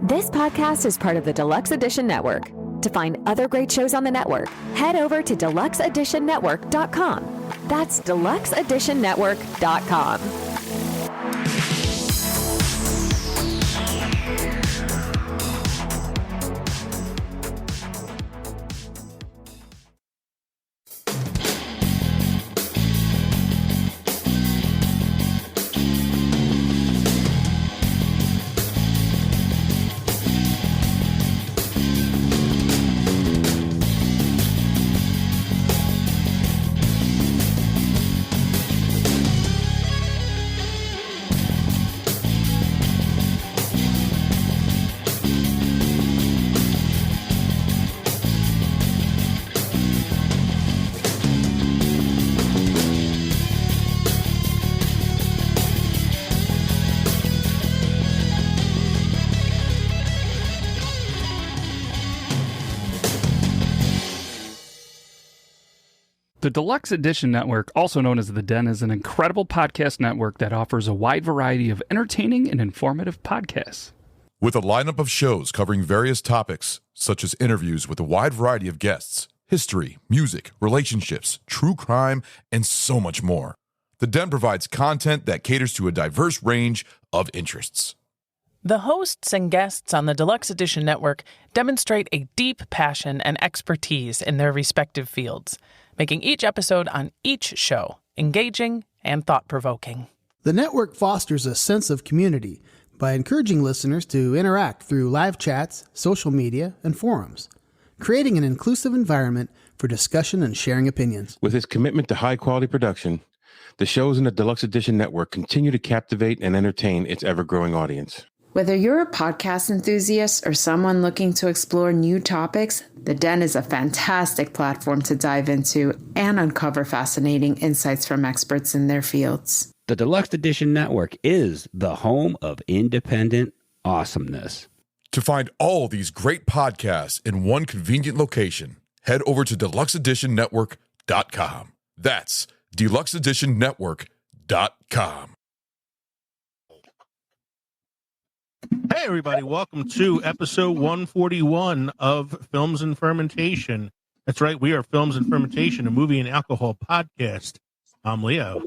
This podcast is part of the Deluxe Edition Network. To find other great shows on the network, head over to deluxeeditionnetwork.com. That's deluxeeditionnetwork.com. The Deluxe Edition Network, also known as The Den, is an incredible podcast network that offers a wide variety of entertaining and informative podcasts. With a lineup of shows covering various topics, such as interviews with a wide variety of guests, history, music, relationships, true crime, and so much more. The Den provides content that caters to a diverse range of interests. The hosts and guests on the Deluxe Edition Network demonstrate a deep passion and expertise in their respective fields, making each episode on each show engaging and thought-provoking. The network fosters a sense of community by encouraging listeners to interact through live chats, social media, and forums, creating an inclusive environment for discussion and sharing opinions. With its commitment to high-quality production, the shows in the Deluxe Edition Network continue to captivate and entertain its ever-growing audience. Whether you're a podcast enthusiast or someone looking to explore new topics, The Den is a fantastic platform to dive into and uncover fascinating insights from experts in their fields. The Deluxe Edition Network is the home of independent awesomeness. To find all these great podcasts in one convenient location, head over to deluxeeditionnetwork.com. That's deluxeeditionnetwork.com. Hey, everybody. Welcome to episode 141 of Films and Fermentation. That's right. We are Films and Fermentation, a movie and alcohol podcast. I'm Leo.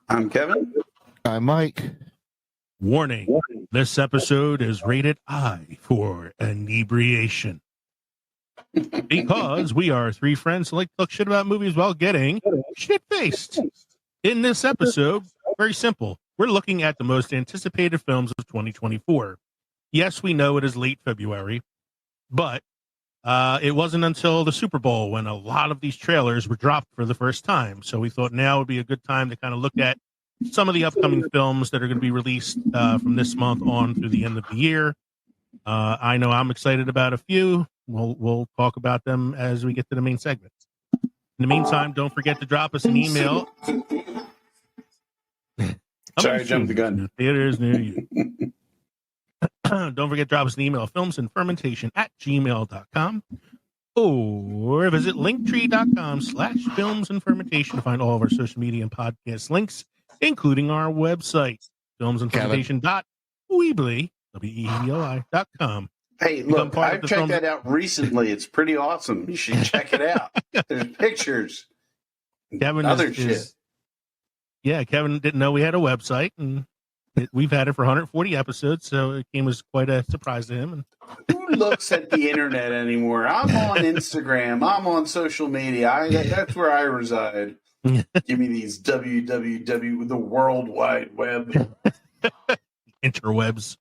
I'm Kevin. I'm Mike. Warning. This episode is rated I for inebriation. Because we are three friends who like to talk shit about movies while getting shit-faced. In this episode, very simple. We're looking at the most anticipated films of 2024. Yes, we know it is late February, but it wasn't until the Super Bowl when a lot of these trailers were dropped for the first time. So we thought now would be a good time to kind of look at some of the upcoming films that are going to be released from this month on through the end of the year. I know I'm excited about a few. We'll talk about them as we get to the main segment. In the meantime, don't forget to drop us an email. Sorry, I jumped the gun. Theaters near you. Don't forget to drop us an email, filmsandfermentation@gmail.com, or visit linktree.com/filmsandfermentation to find all of our social media and podcast links, including our website, filmsandfermentation.weebly.com. Hey, look, I've checked that out recently. It's pretty awesome. You should check it out. There's pictures. Kevin shit. Yeah, Kevin didn't know we had a website, and we've had it for 140 episodes, so it came as quite a surprise to him. Who looks at the internet anymore? I'm on Instagram. I'm on social media. That's where I reside. Give me these www, the World Wide Web. Interwebs.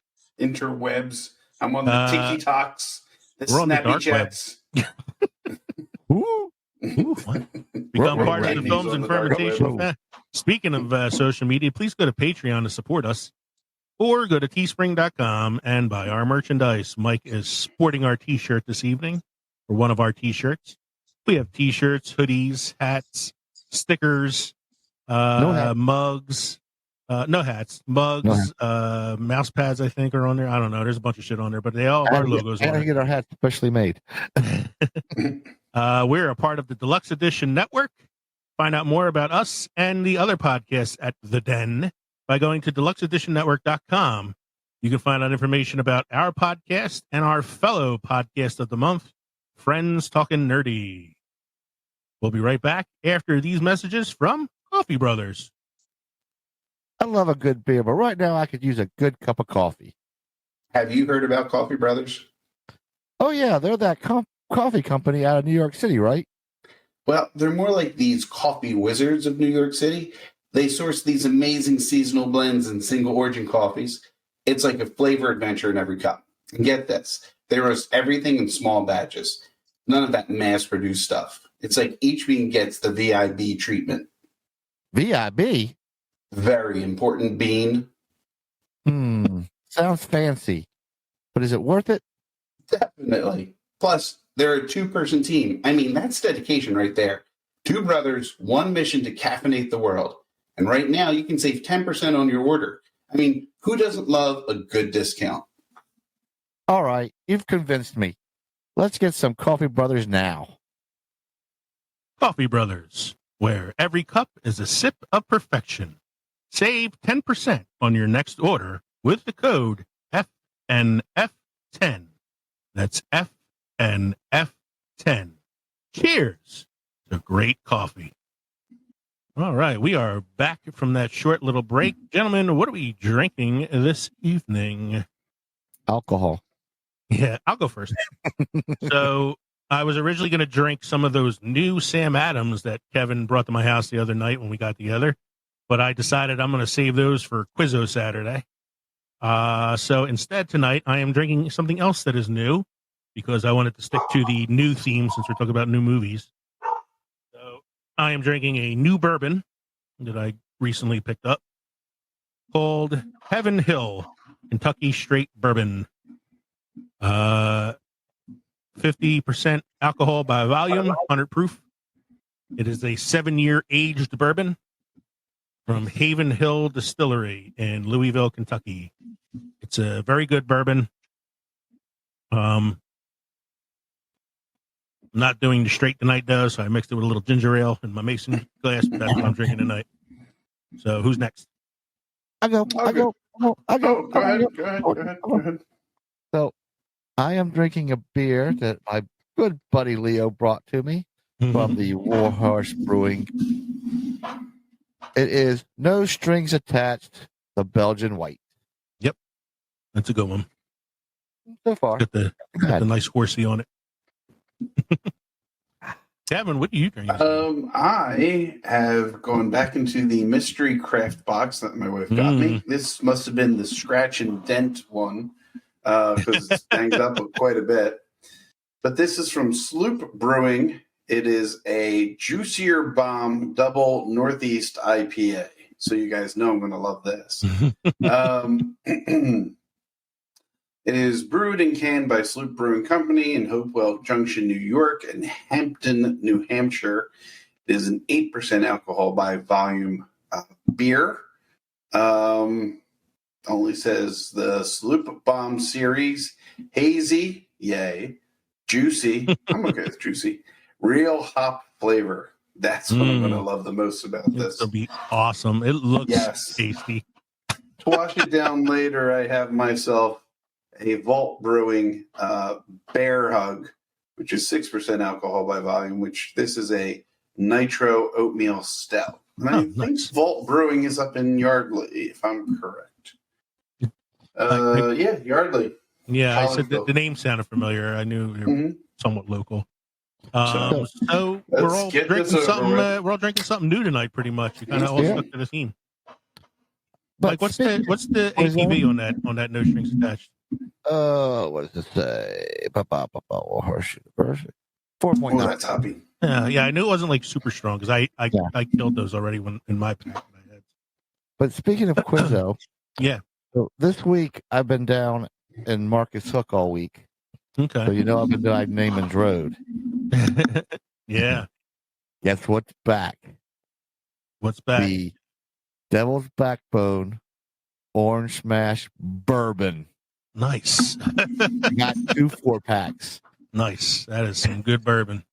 I'm on the TikToks, the Snapchats. Become part of the Films and Fermentation. Speaking of social media, please go to Patreon to support us, or go to teespring.com and buy our merchandise. Mike is sporting our t-shirt this evening, or one of our t-shirts. We have t-shirts, hoodies, hats, stickers, mugs, no hats, mugs, mouse pads, I think, are on there. I don't know. There's a bunch of shit on there, but they all have our logos on there. And get our hats specially made. We're a part of the Deluxe Edition Network. Find out more about us and the other podcasts at The Den by going to deluxeeditionnetwork.com You can find out information about our podcast and our fellow podcast of the month, Friends Talking Nerdy. We'll be right back after these messages from Coffee Brothers. I love a good beer, but right now I could use a good cup of coffee. Have you heard about Coffee Brothers? Oh, yeah, they're that coffee company out of New York City, right? Well, they're more like these coffee wizards of New York City. They source these amazing seasonal blends and single origin coffees. It's like a flavor adventure in every cup. And get this, they roast everything in small batches. None of that mass-produced stuff. It's like each bean gets the VIB treatment. VIB? Very important bean. Sounds fancy. But is it worth it? Definitely. Plus, they're a two-person team. I mean, that's dedication right there. Two brothers, one mission to caffeinate the world. And right now, you can save 10% on your order. I mean, who doesn't love a good discount? All right, you've convinced me. Let's get some Coffee Brothers now. Coffee Brothers, where every cup is a sip of perfection. Save 10% on your next order with the code FNF10. That's FNF10. Cheers to great coffee. All right, we are back from that short little break. Gentlemen, what are we drinking this evening? Alcohol. Yeah, I'll go first. So I was originally going to drink some of those new Sam Adams that Kevin brought to my house the other night when we got together, but I decided I'm going to save those for Quizzo Saturday. So instead tonight, I am drinking something else that is new because I wanted to stick to the new theme since we're talking about new movies. So I am drinking a new bourbon that I recently picked up called Heaven Hill Kentucky Straight Bourbon. 50% alcohol by volume, 100 proof. It is a 7-year aged bourbon from Haven Hill Distillery in Louisville, Kentucky. It's a very good bourbon. I'm not doing the straight tonight, though, so I mixed it with a little ginger ale in my mason glass, but that's what I'm drinking tonight. So who's next? I go. Go ahead. So I am drinking a beer that my good buddy Leo brought to me from the Warhorse Brewing. It is No Strings Attached, the Belgian White. Yep. That's a good one. So far. Got the nice horsey on it. Kevin, what do you drink? I have gone back into the mystery craft box that my wife got me. This must have been the scratch and dent one because it's banged up quite a bit. But this is from Sloop Brewing. It is a Juicier Bomb Double Northeast IPA. So you guys know I'm going to love this. It is brewed and canned by Sloop Brewing Company in Hopewell Junction, New York, and Hampton, New Hampshire. It is an 8% alcohol by volume beer. Only says the Sloop Bomb series, hazy, yay, juicy. I'm okay with juicy. Real hop flavor. That's what I'm going to love the most about this. It'll be awesome. It looks tasty. To wash it down later, I have myself a Vault Brewing Bear Hug, which is 6% alcohol by volume, which this is a nitro oatmeal stout. And I think Vault Brewing is up in Yardley, if I'm correct. Yardley. Yeah, I said the name sounded familiar. I knew they were somewhat local. So we're all drinking something. We're all drinking something new tonight, pretty much. We kind of all stuck to the theme. Like, what's the ABV on that No Strings Attached? What does it say? 4.9. Oh, that's hoppy. Yeah, I knew it wasn't like super strong because I killed those already in my pack that I had. But speaking of Quizzo, yeah. So this week I've been down in Marcus Hook all week. Okay. So I've been down Naaman's Road. Yeah. Guess what's back? What's back? The Devil's Backbone Orange Smash Bourbon. Nice. Got 2 4-packs. Nice. That is some good bourbon.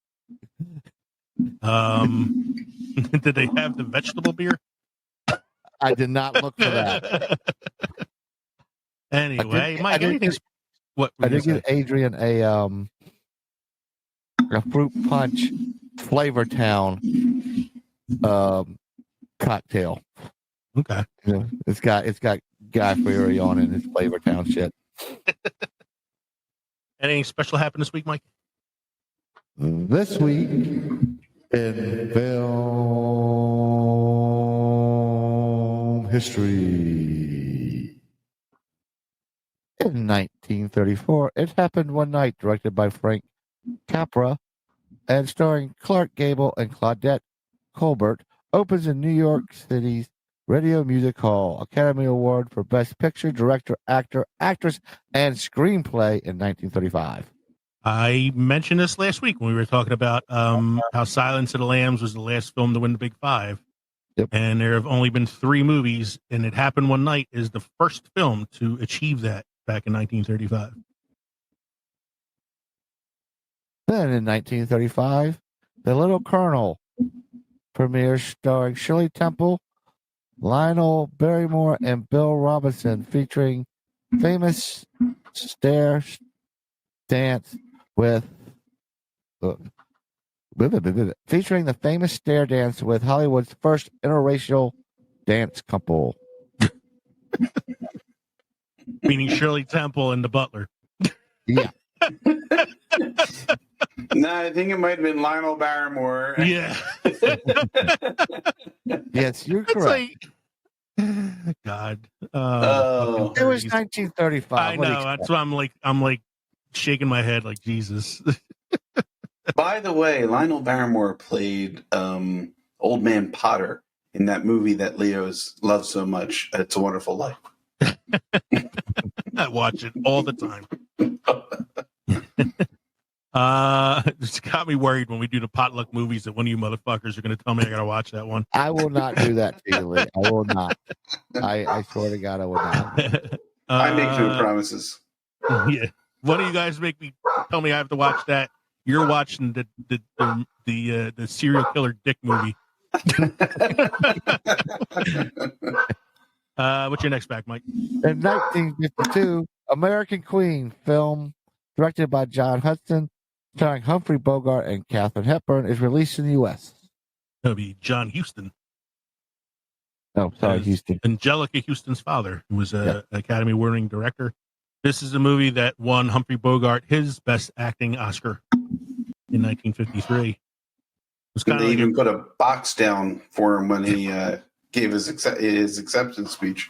Did they have the vegetable beer? I did not look for that. Anyway, Mike, what I did give Adrian a fruit punch Flavor Town cocktail. Okay. You know, it's got Guy Fieri on it and it's Flavor Town shit. Anything special happened this week, Mike? This week in film history. In 1934, It Happened One Night, directed by Frank Capra and starring Clark Gable and Claudette Colbert, opens in New York City's Radio Music Hall. Academy Award for Best Picture, Director, Actor, Actress, and Screenplay in 1935. I mentioned this last week when we were talking about how Silence of the Lambs was the last film to win the Big Five. Yep. And there have only been 3 movies, and It Happened One Night is the first film to achieve that back in 1935. Then in 1935, The Little Colonel premieres starring Shirley Temple, Lionel Barrymore, and Bill Robinson, featuring famous stair dance with featuring the famous stair dance with Hollywood's first interracial dance couple. Meaning Shirley Temple and the Butler. Yeah. No, I think it might have been Lionel Barrymore. Yeah. Yes, you're correct. God. It was 1935. I know. That's why I'm like shaking my head like Jesus. By the way, Lionel Barrymore played Old Man Potter in that movie that Leo's loves so much, It's a Wonderful Life. I watch it all the time. It's got me worried when we do the potluck movies that one of you motherfuckers are going to tell me I got to watch that one. I will not do that to you, Lee. I will not. I swear to God, I will not. I make no promises. Yeah. One of you guys tell me I have to watch that. You're watching the serial killer dick movie. What's your next back, Mike? In 1952, American Queen film, directed by John Hudson, starring Humphrey Bogart and Katharine Hepburn, is released in the U.S. That'll be John Huston. Oh, sorry, Houston. Angelica Houston's father, who was an Academy Award-winning director. This is a movie that won Humphrey Bogart his Best Acting Oscar in 1953. They even put a box down for him when he gave his acceptance speech.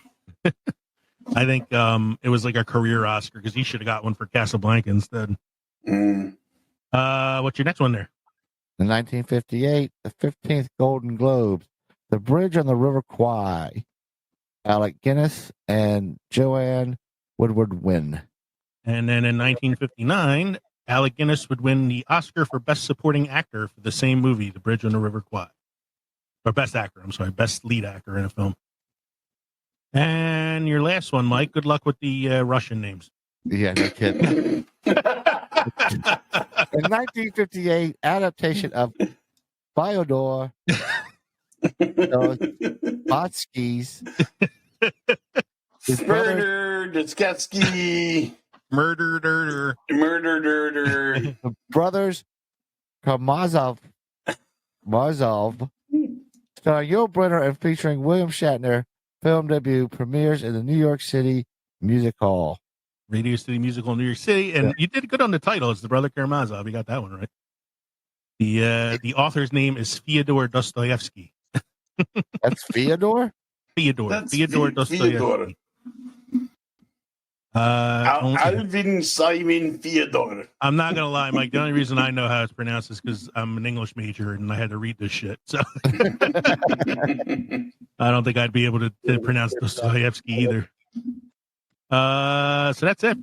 I think it was like a career Oscar because he should have got one for Casablanca instead. What's your next one there? In 1958, the 15th Golden Globes, The Bridge on the River Kwai. Alec Guinness and Joanne Woodward win. And then in 1959, Alec Guinness would win the Oscar for Best Supporting Actor for the same movie, The Bridge on the River Kwai. Or Best Actor, I'm sorry, Best Lead Actor in a film. And your last one, Mike, good luck with the Russian names. Yeah, no kidding. In 1958, adaptation of Fyodor Dostoevsky's Murder, Dostoevsky. Murder. The brothers Karamazov, starring Yul Brynner and featuring William Shatner, film debut premieres in the New York City Music Hall. Radio City Musical in New York City. And you did good on the title. It's The Brother Karamazov. You got that one right. The author's name is Fyodor Dostoevsky. That's Fyodor? Fyodor Dostoevsky. Alvin Simon Fyodor. I'm not gonna lie, Mike. The only reason I know how it's pronounced is because I'm an English major and I had to read this shit. So I don't think I'd be able to pronounce Dostoevsky either. So that's it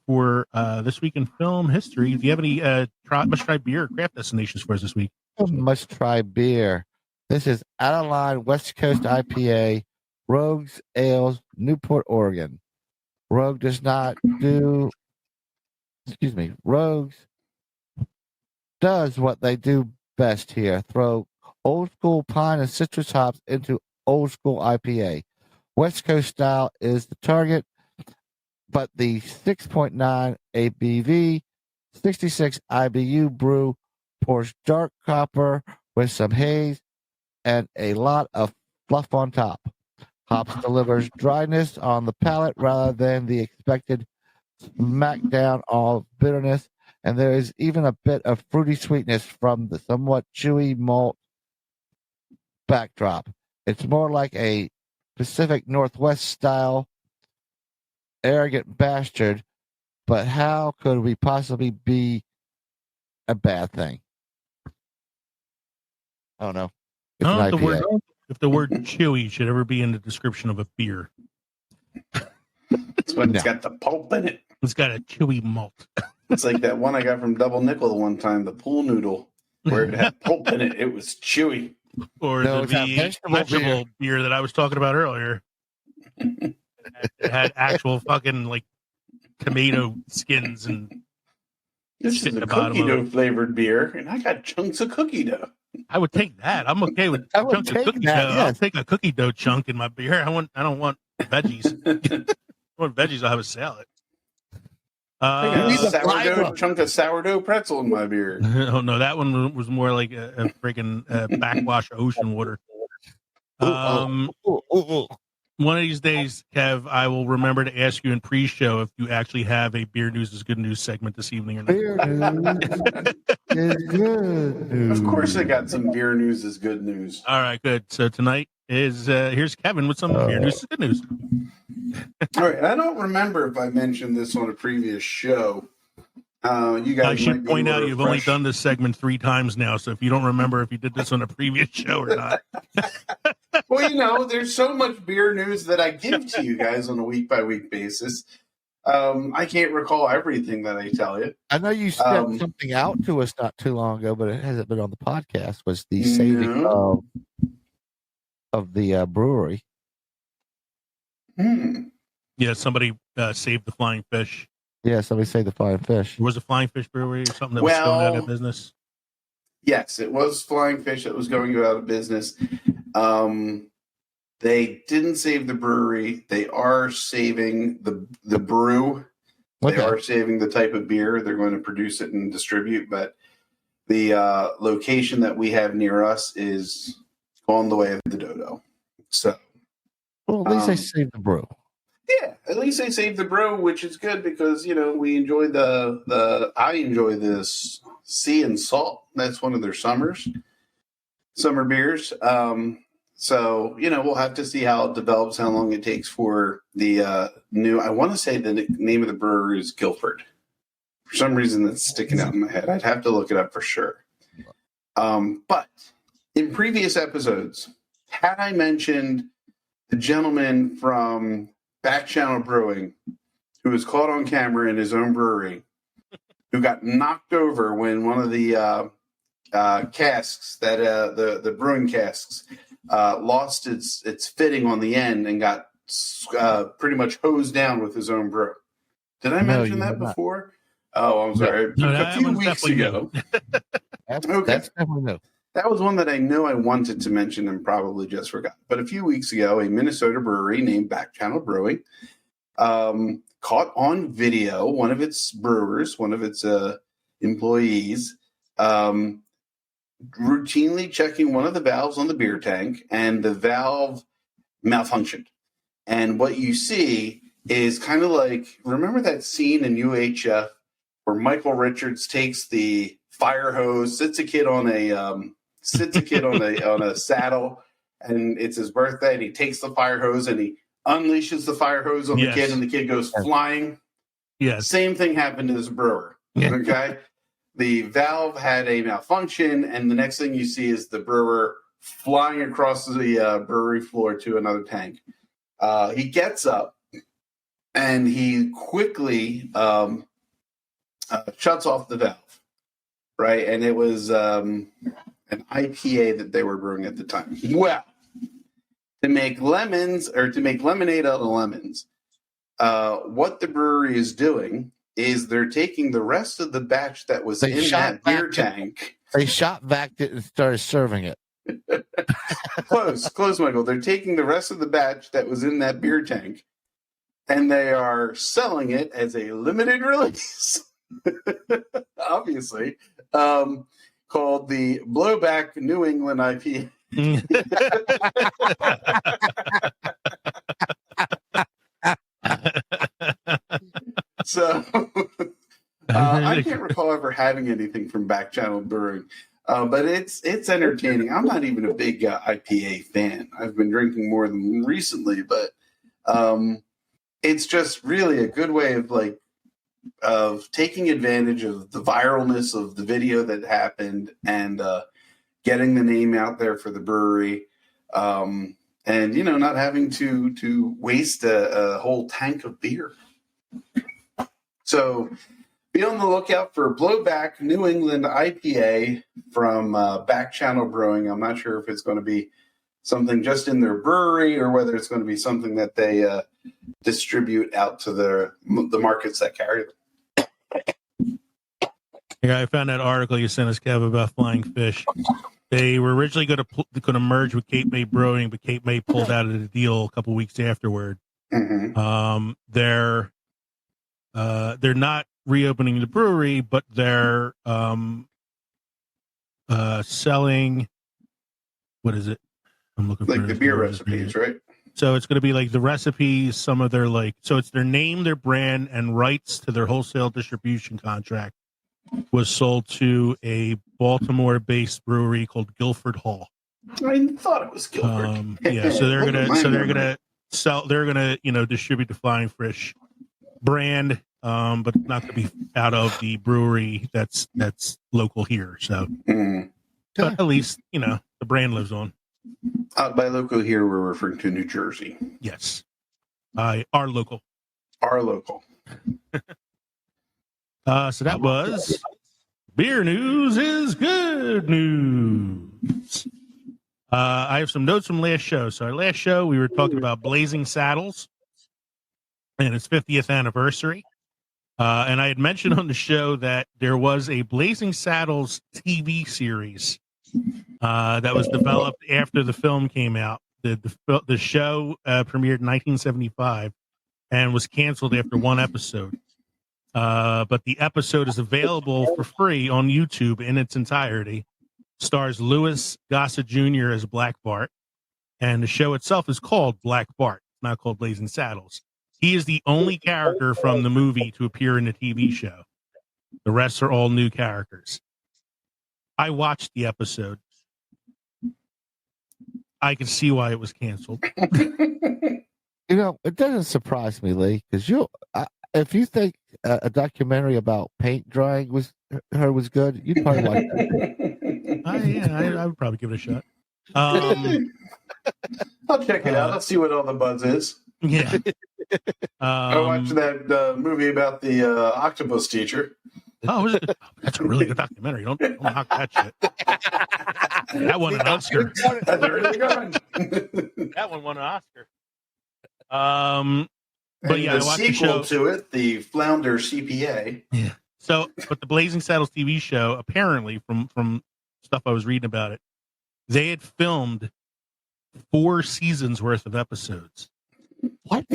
for this week in film history. Do you have any must try beer or craft destinations for us this week? Must try beer. This is Out of Line West Coast IPA, Rogues Ales, Newport, Oregon. Rogues does what they do best here. Throw old school pine and citrus hops into old school IPA. West Coast style is the target. but the 6.9 ABV, 66 IBU brew pours dark copper with some haze and a lot of fluff on top. Hops delivers dryness on the palate rather than the expected smackdown of bitterness, and there is even a bit of fruity sweetness from the somewhat chewy malt backdrop. It's more like a Pacific Northwest style arrogant bastard, but how could we possibly be a bad thing? I don't know. It's I an don't know IPA. if the word chewy should ever be in the description of a beer. It's when it's got the pulp in it. It's got a chewy malt. It's like that one I got from Double Nickel one time, the pool noodle, where it had pulp in it. It was chewy. Or No, it's the not vegetable beer that I was talking about earlier. It had actual fucking like tomato skins and This shit is in a the bottom cookie of dough it. flavored beer, and I got chunks of cookie dough. I would take that. I'm okay with I would chunks of take cookie that, dough. yes. I'll take a cookie dough chunk in my beer. I don't want veggies. I want veggies. I'll have a salad. I got need a the sourdough flavor. chunk of sourdough pretzel in my beer. Oh no, that one was more like a freaking backwash ocean water. One of these days, Kev, I will remember to ask you in pre-show if you actually have a beer news is good news segment this evening or not. Beer news is good news. Of course, I got some beer news is good news. All right, good. So tonight is here's Kevin with some beer news is good news. All right, I don't remember if I mentioned this on a previous show. You guys I should might be point able out to you've only refresh- done this segment 3 times now, so if you don't remember if you did this on a previous show or not. Well, there's so much beer news that I give to you guys on a week-by-week basis. I can't recall everything that I tell you. I know you sent something out to us not too long ago, but it hasn't been on the podcast. Was the saving of the brewery? Yeah, somebody saved the Flying Fish. Yeah, somebody saved the Flying Fish. Was a Flying Fish brewery or something that was going out of business? Yes, it was Flying Fish that was going out of business. They didn't save the brewery. They are saving the brew. They are saving the type of beer. They're going to produce it and distribute. But the location that we have near us is on the way of the dodo. So, well, at least they saved the brew. Yeah, at least they saved the brew, which is good because we enjoy I enjoy this sea and salt. That's one of their summer beers. So we'll have to see how it develops, how long it takes for the new. I want to say the name of the brewery is Guilford. For some reason, that's sticking out in my head. I'd have to look it up for sure. But in previous episodes, had I mentioned the gentleman from Back Channel Brewing, who was caught on camera in his own brewery, who got knocked over when one of the casks, the brewing casks, lost its fitting on the end and got pretty much hosed down with his own brew. Did I mention that before? Oh, I'm sorry. No, a few weeks ago. That's definitely new. That was one that I know I wanted to mention and probably just forgot. But a few weeks ago, a Minnesota brewery named Back Channel Brewing caught on video one of its brewers, one of its employees, routinely checking one of the valves on the beer tank, and the valve malfunctioned. And what you see is kind of like, remember that scene in UHF where Michael Richards takes the fire hose, sits a kid on a saddle, and it's his birthday, and he takes the fire hose and he unleashes the fire hose on the kid, and the kid goes flying. Yes. Same thing happened to this brewer. Okay. The valve had a malfunction, and the next thing you see is the brewer flying across the brewery floor to another tank. He gets up and he quickly shuts off the valve, right? And it was an IPA that they were brewing at the time. Well, to make lemonade out of lemons, what the brewery is doing is they're taking the rest of the batch that was in that beer tank. They shot vacked it and started serving it. Close, Michael. They're taking the rest of the batch that was in that beer tank, and they are selling it as a limited release, obviously, called the Blowback New England IPA. So I can't recall ever having anything from Back Channel Brewing, but it's entertaining. I'm not even a big IPA fan. I've been drinking more than recently, but it's just really a good way of taking advantage of the viralness of the video that happened and getting the name out there for the brewery, and not having to waste a whole tank of beer. So be on the lookout for Blowback New England IPA from Back Channel Brewing. I'm not sure if it's going to be something just in their brewery or whether it's going to be something that they distribute out to the markets that carry them. Yeah, I found that article you sent us, Kev, about Flying Fish. They were originally going to merge with Cape May Brewing, but Cape May pulled out of the deal a couple weeks afterward. Mm-hmm. They're not reopening the brewery, but they're selling. What is it? I'm looking for the beer recipes, right? So it's going to be like the recipes, some of their so it's their name, their brand, and rights to their wholesale distribution contract was sold to a Baltimore-based brewery called Guilford Hall. I thought it was Guilford. So they're gonna distribute the Flying Fish brand, but not going to be out of the brewery that's local here. So, but at least the brand lives on. By local here, we're referring to New Jersey. Yes, our local. Our local. So that was beer news is good news. I have some notes from last show. So our last show, we were talking about Blazing Saddles and its 50th anniversary. And I had mentioned on the show that there was a Blazing Saddles TV series that was developed after the film came out. The show premiered in 1975 and was canceled after one episode. But the episode is available for free on YouTube in its entirety. Stars Louis Gossett Jr. as Black Bart, and the show itself is called Black Bart, not called Blazing Saddles. He is the only character from the movie to appear in the TV show. The rest are all new characters. I watched the episode. I can see why it was canceled. It doesn't surprise me, Lee, because if you think a documentary about paint drying was good, you'd probably like that. I would probably give it a shot. I'll check it out. Let's see what all the buzz is. Yeah. I watched that movie about the octopus teacher. Oh, that's a really good documentary. Don't knock that shit. That won an Oscar. That's a really good one. That one won an Oscar. But yeah, the I watched sequel the show to it, the Flounder CPA. Yeah. So, but the Blazing Saddles TV show, apparently, from stuff I was reading about it, they had filmed 4 seasons worth of episodes. What?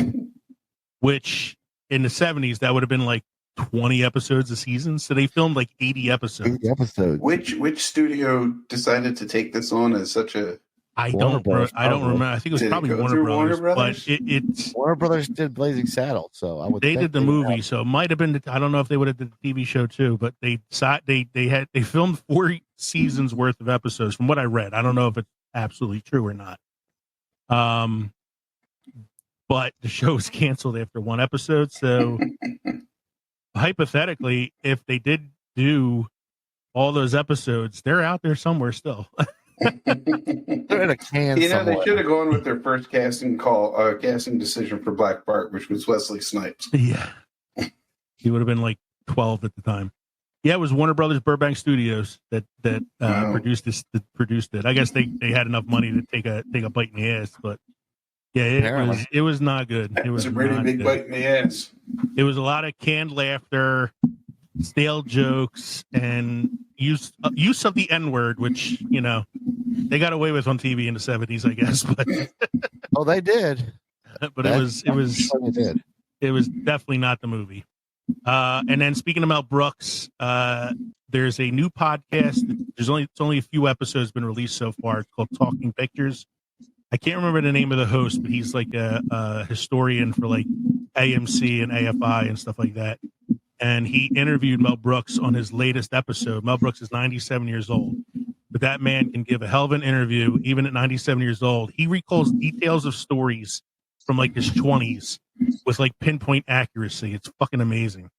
Which in the 70s, that would have been like 20 episodes a season. So they filmed like 80 episodes. 80 episodes. Which studio decided to take this on as such a? I don't remember. I think it was probably Warner Brothers. But it's Warner Brothers did Blazing Saddles, so I would. They did the movie, so it might have been. I don't know if they would have did the TV show too, but they filmed 4 seasons worth of episodes. From what I read, I don't know if it's absolutely true or not. But the show was canceled after 1 episode. So hypothetically, if they did do all those episodes, they're out there somewhere still. They're in a can. They should have gone with their first casting decision for Black Bart, which was Wesley Snipes. Yeah, he would have been like 12 at the time. Yeah, it was Warner Brothers Burbank Studios that produced it. I guess they had enough money to take a bite in the ass, but yeah, it was not good. It was a pretty big bite in the ass. It was a lot of canned laughter, stale jokes, and use of the N-word, which they got away with on TV in the 70s, I guess. But they did. But it was they did. It was definitely not the movie. And then speaking of Mel Brooks, there's a new podcast. It's only a few episodes been released so far. It's called Talking Pictures. I can't remember the name of the host, but he's like a historian for like AMC and AFI and stuff like that. And he interviewed Mel Brooks on his latest episode. Mel Brooks is 97 years old, but that man can give a hell of an interview even at 97 years old. He recalls details of stories from like his 20s with like pinpoint accuracy. It's fucking amazing.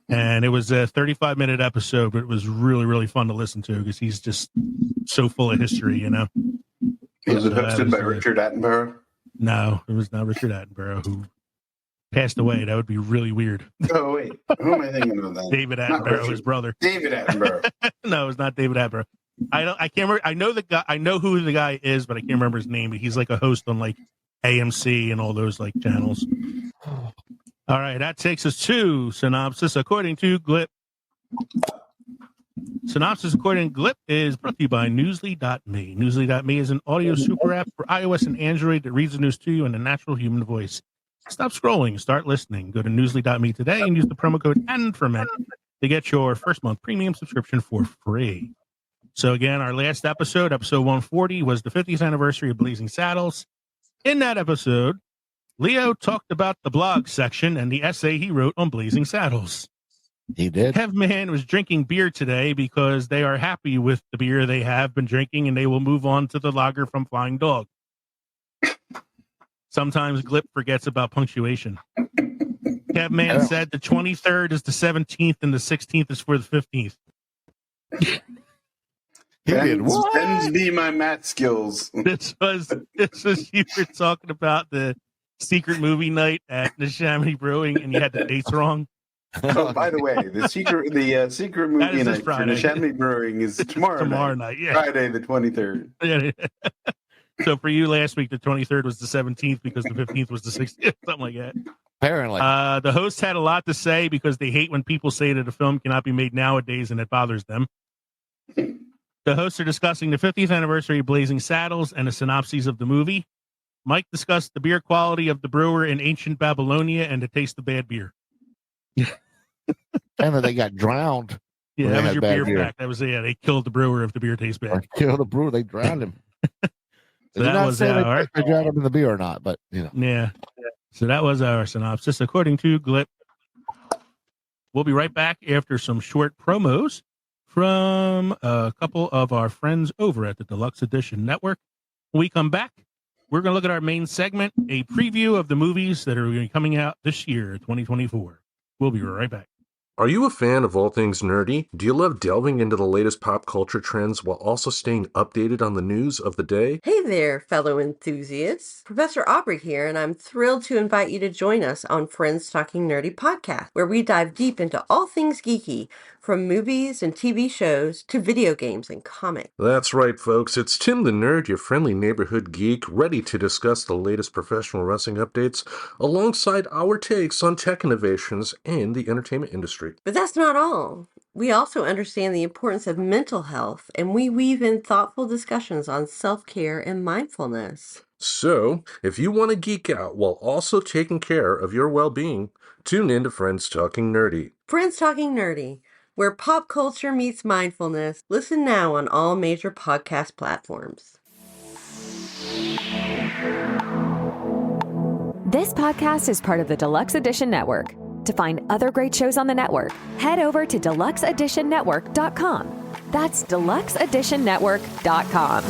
And it was a 35-minute episode, but it was really, really fun to listen to because he's just so full of history, you know. Was it hosted by Richard Attenborough? No, it was not Richard Attenborough, who passed away. That would be really weird. Oh, wait. Who am I thinking of then? David Attenborough, his brother. David Attenborough. No, it's not David Attenborough. I can't remember. I know the guy. I know who the guy is, but I can't remember his name. But he's like a host on like AMC and all those like channels. All right, that takes us to synopsis according to Glip. Synopsis according to Glip is brought to you by Newsly.me. Newsly.me is an audio super app for iOS and Android that reads the news to you in a natural human voice. Stop scrolling, start listening. Go to Newsly.me today and use the promo code ANDFERMENT to get your first month premium subscription for free. So again, our last episode 140, was the 50th anniversary of Blazing Saddles. In that episode, Leo talked about the blog section and the essay he wrote on Blazing Saddles. He did. Kevman was drinking beer today because they are happy with the beer they have been drinking and they will move on to the lager from Flying Dog. Sometimes Glip forgets about punctuation. Kevman said the 23rd is the 17th and the 16th is for the 15th. Sends me my math skills. This was you were talking about the secret movie night at the Chamonix Brewing and you had the dates wrong. Oh, by the way, the secret movie night for the Chamonix Brewing is tomorrow night. Yeah. Friday the 23rd. So for you last week, the 23rd was the 17th because the 15th was the 16th, something like that. Apparently. The hosts had a lot to say because they hate when people say that a film cannot be made nowadays and it bothers them. The hosts are discussing the 50th anniversary of Blazing Saddles and a synopsis of the movie. Mike discussed the beer quality of the brewer in ancient Babylonia and the taste of bad beer. And then they got drowned. Yeah, that was your beer fact. That was they killed the brewer if the beer tastes bad. Or killed the brewer, they drowned him. So that was our. They drowned him in the beer or not, but you know. Yeah. So that was our synopsis according to Glip. We'll be right back after some short promos from a couple of our friends over at the Deluxe Edition Network. When we come back, we're going to look at our main segment, a preview of the movies that are going to be coming out this year, 2024. We'll be right back. Are you a fan of all things nerdy? Do you love delving into the latest pop culture trends while also staying updated on the news of the day? Hey there, fellow enthusiasts. Professor Aubrey here, and I'm thrilled to invite you to join us on Friends Talking Nerdy podcast, where we dive deep into all things geeky, from movies and TV shows to video games and comics. That's right, folks. It's Tim the Nerd, your friendly neighborhood geek, ready to discuss the latest professional wrestling updates alongside our takes on tech innovations and the entertainment industry. But that's not all. We also understand the importance of mental health, and we weave in thoughtful discussions on self-care and mindfulness. So, if you want to geek out while also taking care of your well-being, tune in to Friends Talking Nerdy. Friends Talking Nerdy, where pop culture meets mindfulness. Listen now on all major podcast platforms. This podcast is part of the Deluxe Edition Network. To find other great shows on the network, head over to deluxeeditionnetwork.com. That's deluxeeditionnetwork.com.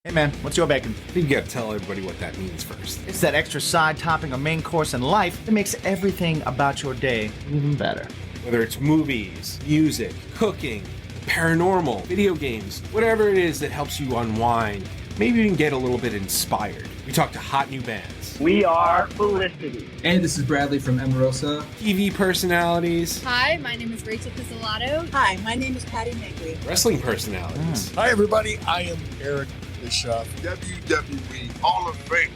Hey man, what's your bacon? You gotta tell everybody what that means first. It's that extra side topping or main course in life that makes everything about your day even better. Whether it's movies, music, cooking, paranormal, video games, whatever it is that helps you unwind, maybe even get a little bit inspired. We talk to hot new bands. We are Felicity. And this is Bradley from Emerosa. TV personalities. Hi, my name is Rachel Pizzolato. Hi, my name is Patty Negri. Wrestling personalities. Hi everybody, I am Eric Bischoff, WWE Hall of Famer,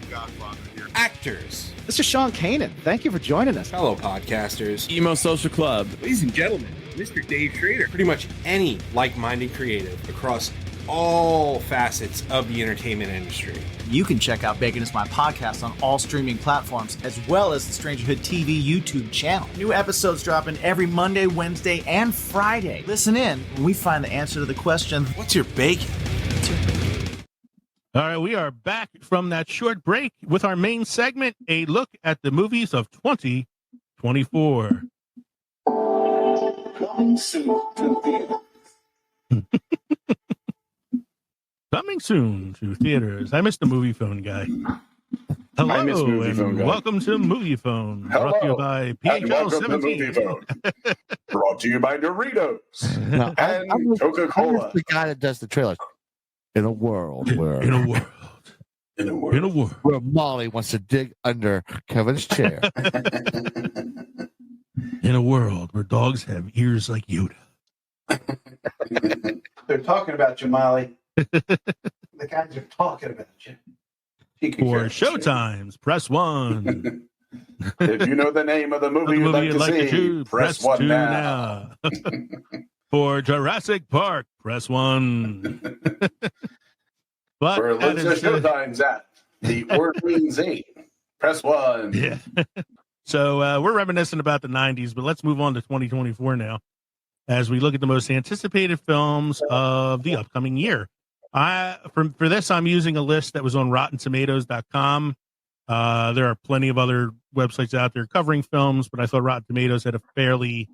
The Godfather here. actors. This is Sean Kanan. Thank you for joining us. Fellow podcasters. Emo Social Club. Ladies and gentlemen, Mr. Dave Schrader. Pretty much any like-minded creative across all facets of the entertainment industry. You can check out Bacon Is My Podcast on all streaming platforms, as well as the Strangerhood TV YouTube channel. New episodes dropping every Monday, Wednesday, and Friday. Listen in when we find the answer to the question, what's your bacon? All right, we are back from that short break with our main segment, a look at the movies of 2024. Coming soon to theaters. Coming soon to theaters. I missed the movie phone guy. Hello, I miss movie and phone guy. welcome to Movie Phone. Hello, brought to you by and PHL welcome to 17. Movie Phone. Brought to you by Doritos No, and I'm Coca-Cola. the guy that does the trailers. In a world where In a world. In a world. In a world. where Molly wants to dig under Kevin's chair. In a world where dogs have ears like Yoda. They're talking about you, Molly. The guys are talking about you. For showtimes, press 1. If you know the name of the movie you'd like to see, press 1 2 now. For Jurassic Park, press 1. But For that Elixir is, Showtimes at the Orleans 8, press 1. yeah. So we're reminiscent about the 90s, but let's move on to 2024 now as we look at the most anticipated films of the upcoming year. For this, I'm using a list that was on RottenTomatoes.com. There are plenty of other websites out there covering films, but I thought Rotten Tomatoes had a fairly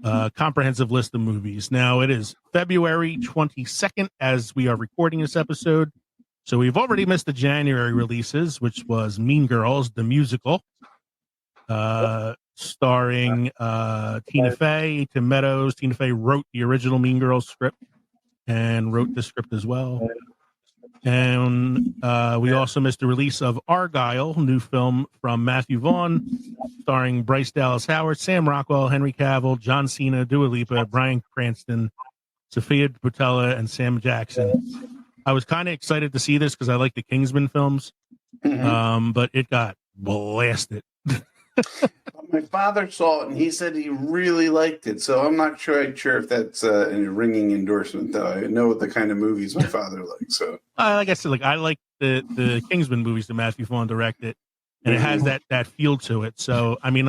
comprehensive list of movies. Now, it is February 22nd as we are recording this episode. So we've already missed the January releases, which was Mean Girls, the musical, starring Tina Fey, Tim Meadows. Tina Fey wrote the original Mean Girls script and wrote the script as well. And we also missed the release of Argyle, new film from Matthew Vaughn, starring Bryce Dallas Howard, Sam Rockwell, Henry Cavill, John Cena, Dua Lipa, Bryan Cranston, Sophia Boutella, and Sam Jackson. I was kind of excited to see this because I like the Kingsman films, but it got blasted. My father saw it and he said he really liked it. So I'm not sure if that's a ringing endorsement, though. I know the kind of movies my father likes. So, like I said, I like the Kingsman movies that Matthew Vaughn directed, and it has that feel to it. So, I mean,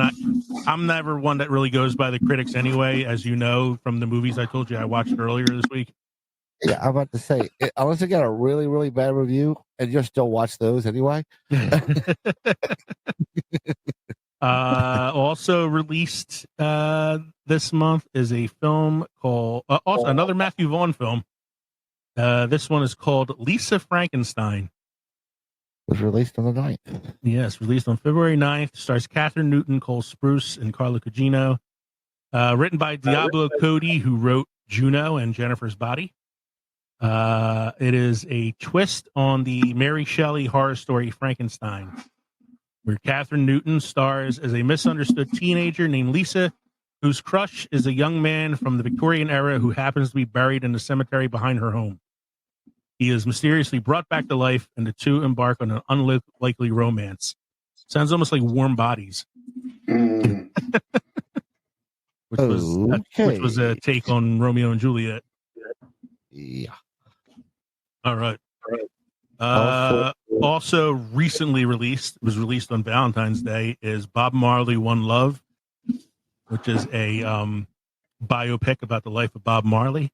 I'm never one that really goes by the critics anyway, as you know from the movies I told you I watched earlier this week. Yeah, I'm about to say, unless it got a really, really bad review, and you'll still watch those anyway. Also released this month is a film called also another Matthew Vaughn film. This one is called Lisa Frankenstein. Was released on the 9th. Yes, released on February 9th. Stars Catherine Newton, Cole Sprouse, and Carla Gugino. Written by Diablo Cody, who wrote Juno and Jennifer's Body. It is a twist on the Mary Shelley horror story Frankenstein, where Catherine Newton stars as a misunderstood teenager named Lisa, whose crush is a young man from the Victorian era who happens to be buried in the cemetery behind her home. He is mysteriously brought back to life, and the two embark on an unlikely romance. Sounds almost like Warm Bodies. which was a take on Romeo and Juliet. Yeah. All right. Also recently was released on Valentine's Day, is Bob Marley One Love, which is a biopic about the life of Bob Marley.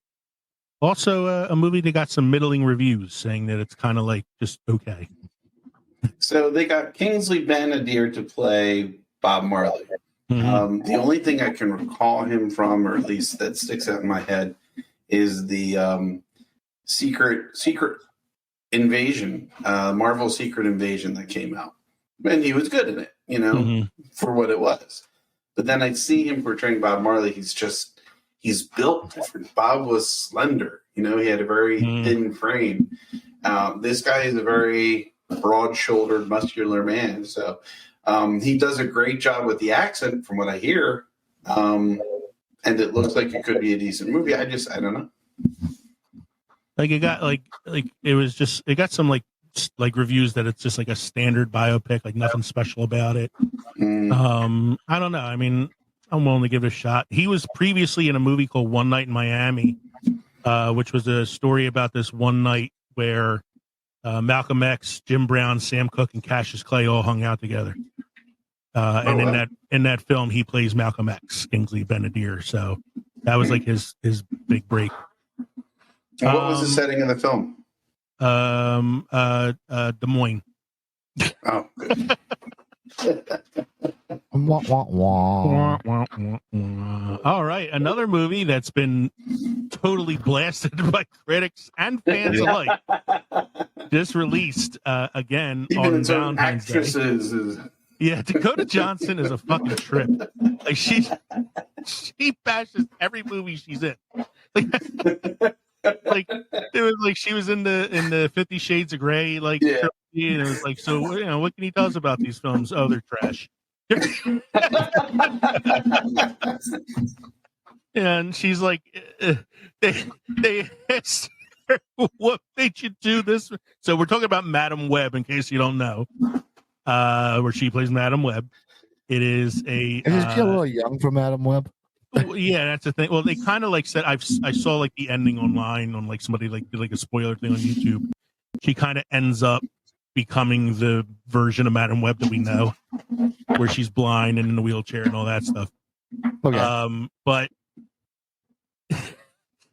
Also a movie that got some middling reviews, saying that it's kind of like just okay. So they got Kingsley Ben-Adir to play Bob Marley. The only thing I can recall him from, or at least that sticks out in my head, is the Secret Invasion, Marvel Secret Invasion that came out. And he was good in it, for what it was. But then I see him portraying Bob Marley. He's built different. Bob was slender. He had a very thin frame. This guy is a very broad-shouldered, muscular man. So he does a great job with the accent, from what I hear. And it looks like it could be a decent movie. I don't know. Like it got it got some like like reviews that it's just like a standard biopic, like nothing special about it. I don't know. I mean, I'm willing to give it a shot. He was previously in a movie called One Night in Miami, which was a story about this one night where Malcolm X, Jim Brown, Sam Cooke, and Cassius Clay all hung out together. And in that film, he plays Malcolm X, Kingsley Benadir. So that was like his big break. And what was the setting of the film? Des Moines. Oh, good. Wah, wah, wah. All right, another movie that's been totally blasted by critics and fans alike. Just released again Even on its own Valentine's Day. actresses. Yeah, Dakota Johnson is a fucking trip. Like she bashes every movie she's in. Like it was like she was in the 50 Shades of Grey trilogy, and it was like, so what can you tell us about these films? Oh, they're trash. And she's like, they asked her, what made you do this? So we're talking about Madam Web, in case you don't know, where she plays Madam Web. It is a. Is she a little young for Madam Web? Yeah, that's the thing. Well, they kind of like said I saw like the ending online on like somebody like did like a spoiler thing on YouTube. She kind of ends up becoming the version of Madam Web that we know, where she's blind and in a wheelchair and all that stuff. Okay. But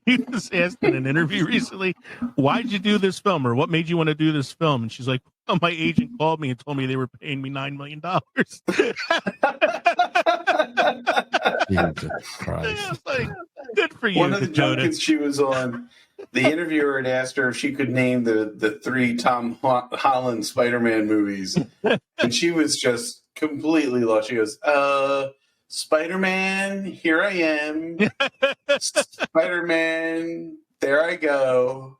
he was asked in an interview recently, "Why'd you do this film, or what made you want to do this film?" And she's like, "Well, my agent called me and told me they were paying me $9 million." Jesus Christ. It's like, good for you, One of the Dakota. junkets she was on, the interviewer had asked her if she could name the 3 Tom Holland Spider-Man movies, and she was just completely lost. She goes, Spider-Man, Here I Am, Spider-Man, There I Go,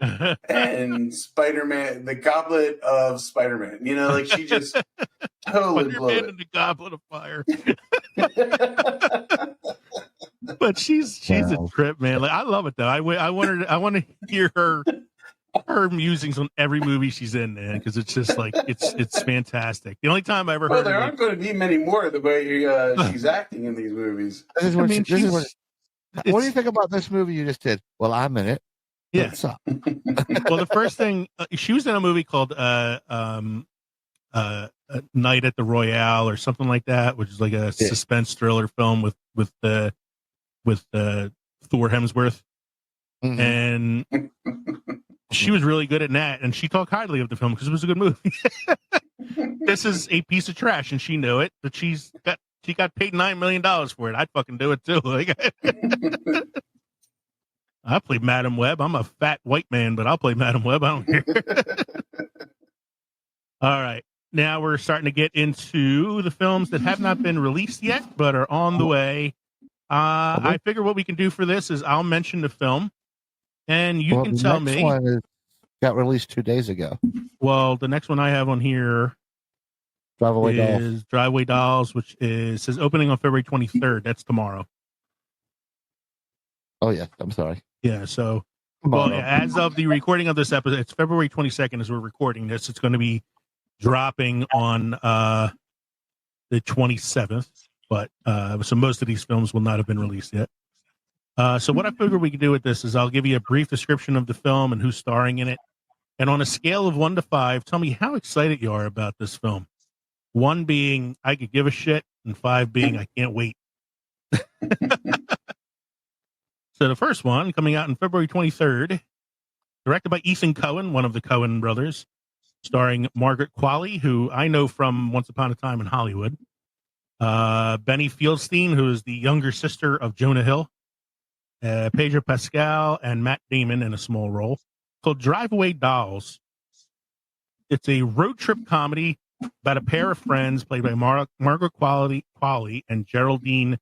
and Spider-Man, The Goblet of Spider-Man. Like she just totally blew Spider-Man it. and the Goblet of Fire. But she's a trip, man. Like I love it though. I want to hear her musings on every movie she's in, man, because it's just like it's fantastic. The only time I ever heard. Well, there aren't going to be many more the way she's acting in these movies. What do you think about this movie you just did? Well, I'm in it. Yeah. What's up? Well, the first thing she was in a movie called Night at the Royale or something like that, which is like a suspense thriller film with Thor Hemsworth, and she was really good at that, and she talked highly of the film because it was a good movie. This is a piece of trash, and she knew it, but she got paid $9 million for it. I'd fucking do it too. Like, I played Madam Web. I'm a fat white man, but I'll play Madam Web. I don't care. All right. Now we're starting to get into the films that have not been released yet, but are on the way. I figure what we can do for this is I'll mention the film, and you can tell me. One got released 2 days ago. Well, the next one I have on here is Driveway Dolls, which says opening on February 23rd. That's tomorrow. Oh, yeah. I'm sorry. Yeah, so, as of the recording of this episode, it's February 22nd as we're recording this. It's going to be dropping on the 27th, but so most of these films will not have been released yet. So what I figure we can do with this is I'll give you a brief description of the film and who's starring in it. And on a scale of 1 to 5, tell me how excited you are about this film. 1 being, I could give a shit, and 5 being, I can't wait. So the first one, coming out on February 23rd, directed by Ethan Coen, one of the Coen brothers, starring Margaret Qualley, who I know from Once Upon a Time in Hollywood, Benny Fieldstein, who is the younger sister of Jonah Hill, Pedro Pascal, and Matt Damon in a small role, called Driveway Dolls. It's a road trip comedy about a pair of friends played by Margaret Qualley and Geraldine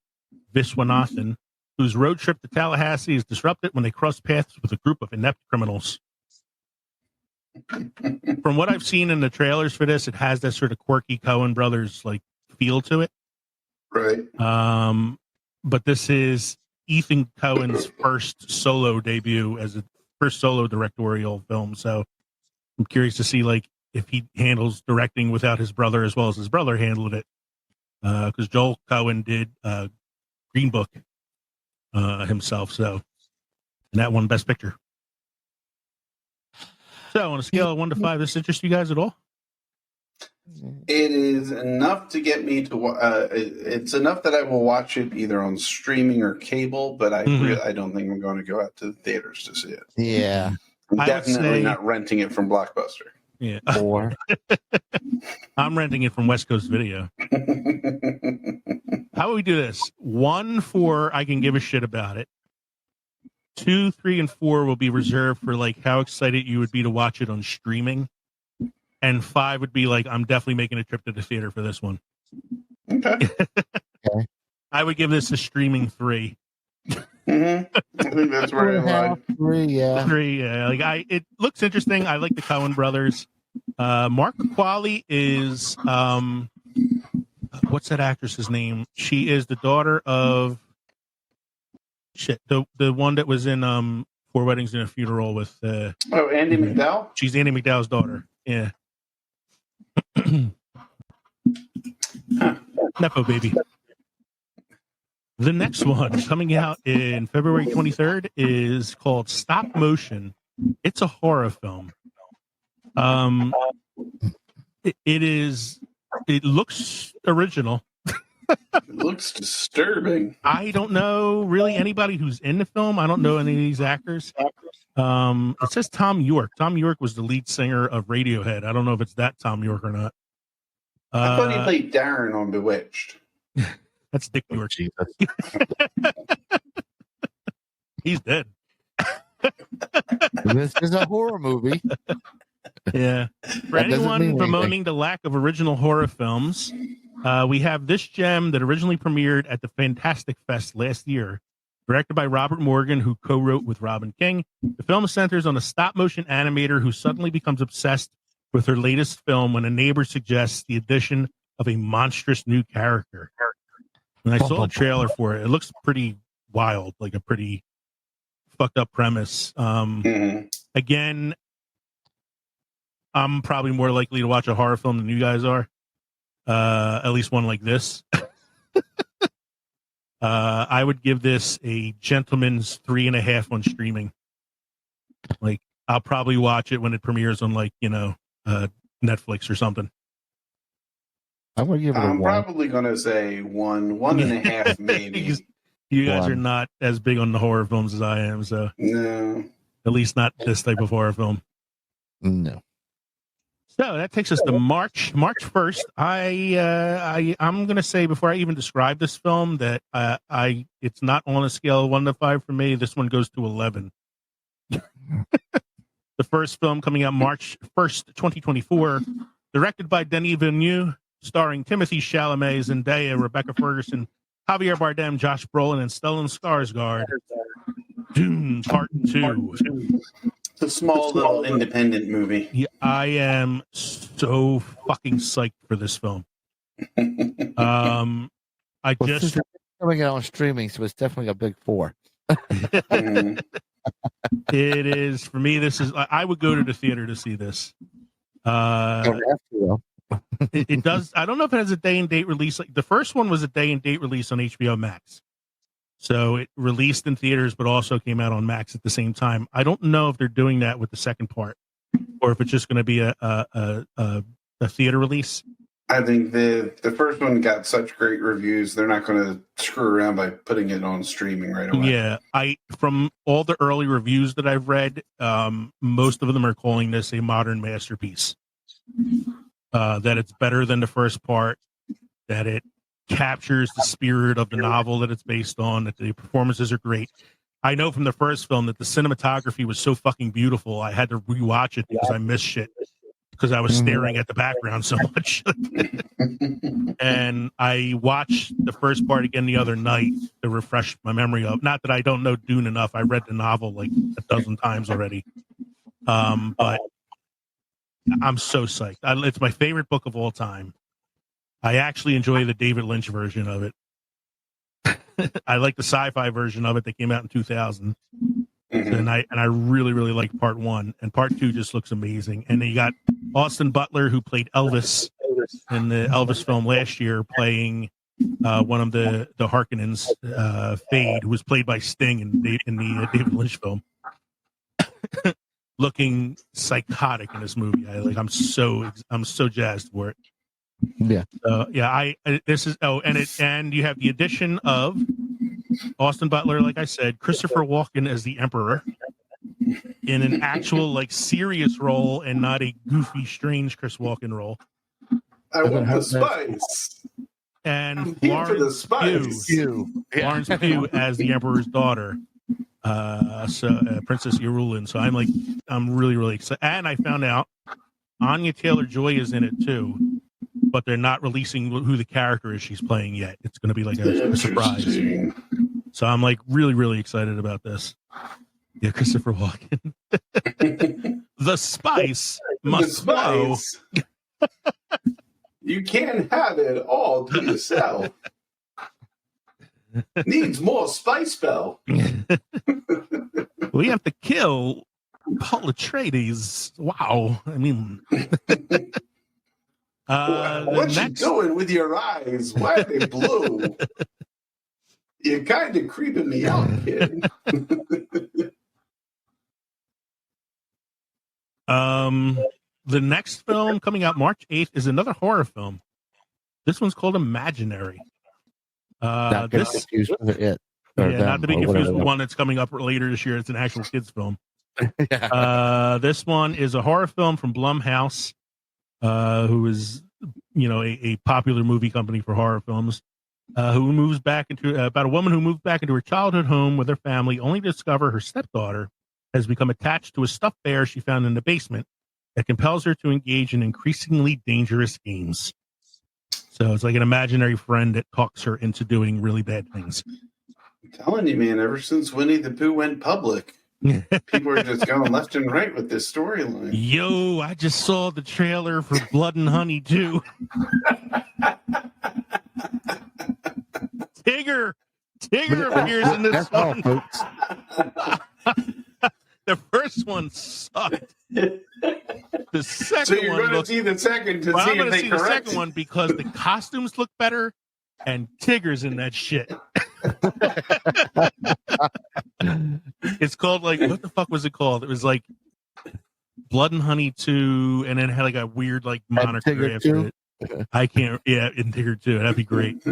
Viswanathan, whose road trip to Tallahassee is disrupted when they cross paths with a group of inept criminals. From what I've seen in the trailers for this, it has that sort of quirky Coen brothers like feel to it. Right. But this is Ethan Coen's first solo debut as a first solo directorial film. So I'm curious to see like if he handles directing without his brother as well as his brother handled it. Because Joel Cohen did Green Book himself, so and that won Best Picture. So on a scale of 1 to 5, this interests you guys at all? It is enough to get me to. It's enough that I will watch it either on streaming or cable, but I don't think I'm going to go out to the theaters to see it. Yeah, I'm definitely not renting it from Blockbuster. Yeah, or I'm renting it from West Coast Video. How would we do this? 1 for I can give a shit about it. 2, 3, and 4 will be reserved for like how excited you would be to watch it on streaming. And 5 would be like, I'm definitely making a trip to the theater for this one. Okay. I would give this a streaming 3. I think that's where I lie. 3, yeah. 3, yeah. Like it looks interesting. I like the Coen brothers. Mark Qualley is what's that actress's name? She is the daughter of the one that was in 4 Weddings and a Funeral with Andie MacDowell? She's Andie MacDowell's daughter. Yeah. Nepo baby. The next one coming out in February 23rd is called Stop Motion. It's a horror film. It looks original. It looks disturbing. I don't know really anybody who's in the film. I don't know any of these actors. It says Tom York. Tom York was the lead singer of Radiohead. I don't know if it's that Tom York or not. I thought he played Darren on Bewitched. That's Dick York. He's dead. This is a horror movie. Yeah. For anyone bemoaning the lack of original horror films, we have this gem that originally premiered at the Fantastic Fest last year. Directed by Robert Morgan, who co-wrote with Robin King. The film centers on a stop-motion animator who suddenly becomes obsessed with her latest film when a neighbor suggests the addition of a monstrous new character. And I saw a trailer for it. It looks pretty wild, like a pretty fucked up premise. Again, I'm probably more likely to watch a horror film than you guys are. At least one like this. I would give this a gentleman's 3.5 on streaming. Like, I'll probably watch it when it premieres on, like, Netflix or something. I'm going to give it a 1. I'm probably going to say 1.5 maybe. You guys are not as big on the horror films as I am, so no. At least not this type of horror film. No. So that takes us to March 1st. I'm going to say before I even describe this film that it's not on a scale of 1 to 5 for me. This one goes to 11. The first film coming out March 1st, 2024, directed by Denis Villeneuve, starring Timothée Chalamet, Zendaya, Rebecca Ferguson, Javier Bardem, Josh Brolin, and Stellan Skarsgård. Dune Part 2. It's a small little independent movie. Yeah, I am so fucking psyched for this film. Since it's coming out on streaming, so it's definitely a big 4. It is for me. I would go to the theater to see this. It does. I don't know if it has a day and date release. Like the first one was a day and date release on HBO Max. So it released in theaters, but also came out on Max at the same time. I don't know if they're doing that with the second part, or if it's just going to be a theater release. I think the first one got such great reviews, they're not going to screw around by putting it on streaming right away. Yeah, from all the early reviews that I've read, most of them are calling this a modern masterpiece. That it's better than the first part, that it captures the spirit of the novel that it's based on, that the performances are great. I know from the first film that the cinematography was so fucking beautiful, I had to rewatch it because I missed shit because I was staring at the background so much. And I watched the first part again the other night to refresh my memory of, not that I don't know Dune enough. I read the novel like a dozen times already. But I'm so psyched. It's my favorite book of all time. I actually enjoy the David Lynch version of it. I like the sci-fi version of it that came out in 2000. And I really, really like part 1, and part 2 just looks amazing. And then you got Austin Butler, who played Elvis in the Elvis film last year, playing one of the Harkonnens, Fade, who was played by Sting in the David Lynch film, looking psychotic in this movie. I'm so jazzed for it. Yeah. And you have the addition of Austin Butler, like I said, Christopher Walken as the Emperor in an actual like serious role and not a goofy, strange Chris Walken role. I want the spice. And Florence Pugh as the Emperor's daughter, Princess Yarulin. So I'm really, really excited. And I found out Anya Taylor-Joy is in it too, but they're not releasing who the character is she's playing yet. It's going to be like a surprise. So I'm like really, really excited about this. Yeah, Christopher Walken. The spice must flow. You can't have it all to yourself. Needs more spice bell. We have to kill Paul Atreides. Wow. I mean, what you doing with your eyes? Why are they blue? You're kind of creeping me out, kid. The next film coming out March 8th is another horror film. This one's called Imaginary. Not to be confused with it. Not to be confused with one that's coming up later this year. It's an actual kids film. This one is a horror film from Blumhouse, who is, a popular movie company for horror films, who moves back into about a woman who moved back into her childhood home with her family, only to discover her stepdaughter has become attached to a stuffed bear she found in the basement that compels her to engage in increasingly dangerous games. So it's like an imaginary friend that talks her into doing really bad things. I'm telling you, man, ever since Winnie the Pooh went public, people are just going left and right with this storyline. Yo, I just saw the trailer for Blood and Honey 2. Tigger appears in this one. The first one sucked. The second so you're going to see the second to see I'm if they see the correct second one because the costumes look better and Tigger's in that shit. It's called what the fuck was it called? It was like Blood and Honey 2, and then it had like a weird moniker after it. I can't. Yeah, in Tigger 2. That'd be great.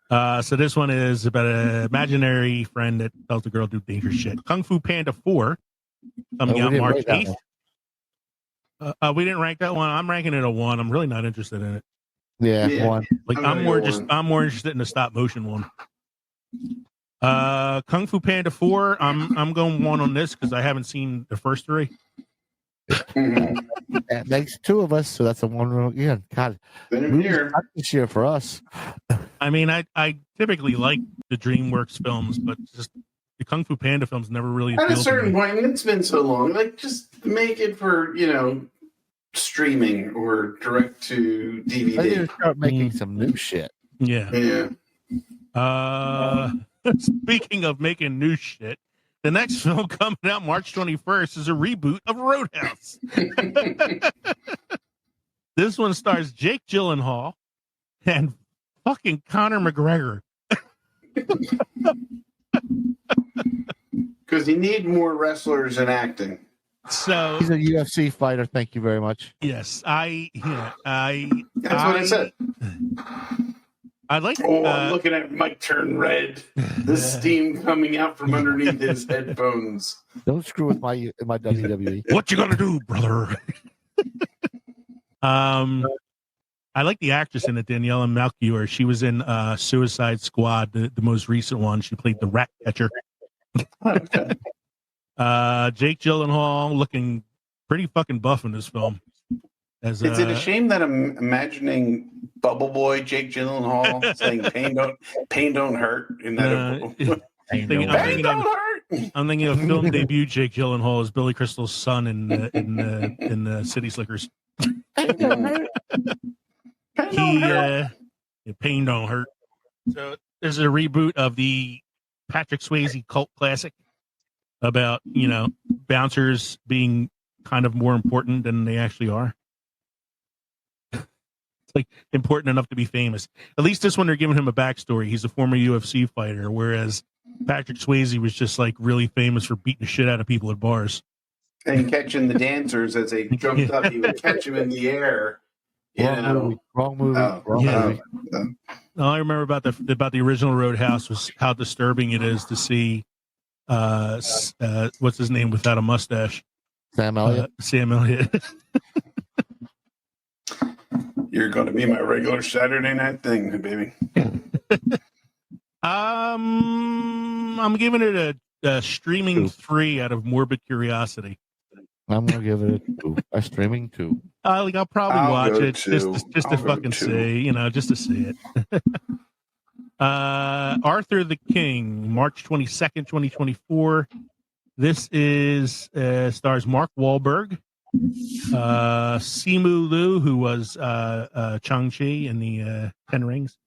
So this one is about an imaginary friend that tells the girl to do dangerous shit. Kung Fu Panda 4 coming out March 8th. We didn't rank that one. I'm ranking it a 1. I'm really not interested in it. Yeah. 1. I'm more interested in the stop motion one. Kung Fu Panda 4. I'm going 1 on this because I haven't seen the first 3. That makes 2 of us, so that's a 1. Yeah, God, this year for us. I mean, I typically like the DreamWorks films, but just the Kung Fu Panda films never really. At a certain point, it's been so long. Just make it for streaming or direct to DVD. I need to start making some new shit. Yeah. Speaking of making new shit, the next film coming out March 21st is a reboot of Roadhouse. This one stars Jake Gyllenhaal and fucking Conor McGregor. Because you need more wrestlers in acting. So he's a UFC fighter. Thank you very much. Yes, that's what I said. I like. I'm looking at Mike turn red. The steam coming out from underneath his headphones. Don't screw with my WWE. What you gonna do, brother? I like the actress in it, Daniela Melchior. She was in Suicide Squad, the most recent one. She played the rat catcher. Jake Gyllenhaal looking pretty fucking buff in this film. Is it a shame that I'm imagining Bubble Boy Jake Gyllenhaal saying pain don't hurt in that? I'm thinking of film debut Jake Gyllenhaal as Billy Crystal's son in the City Slickers. Pain don't hurt. So there's a reboot of the Patrick Swayze cult classic about bouncers being kind of more important than they actually are. like important enough to be famous. At least this one, they're giving him a backstory. He's a former UFC fighter, whereas Patrick Swayze was just like really famous for beating the shit out of people at bars. And catching the dancers as they jumped up, he would catch them in the air. Wrong movie. All I remember about the original Roadhouse was how disturbing it is to see what's his name without a mustache. Sam Elliott. Sam Elliott. You're going to be my regular Saturday night thing, baby. I'm giving it a streaming 3 out of morbid curiosity. I'm going to give it a streaming 2. I'll probably watch it just to fucking see, just to see it. Arthur the King, March 22nd, 2024. This is stars Mark Wahlberg, Simu Liu, who was Chang-Chi in the Ten Rings,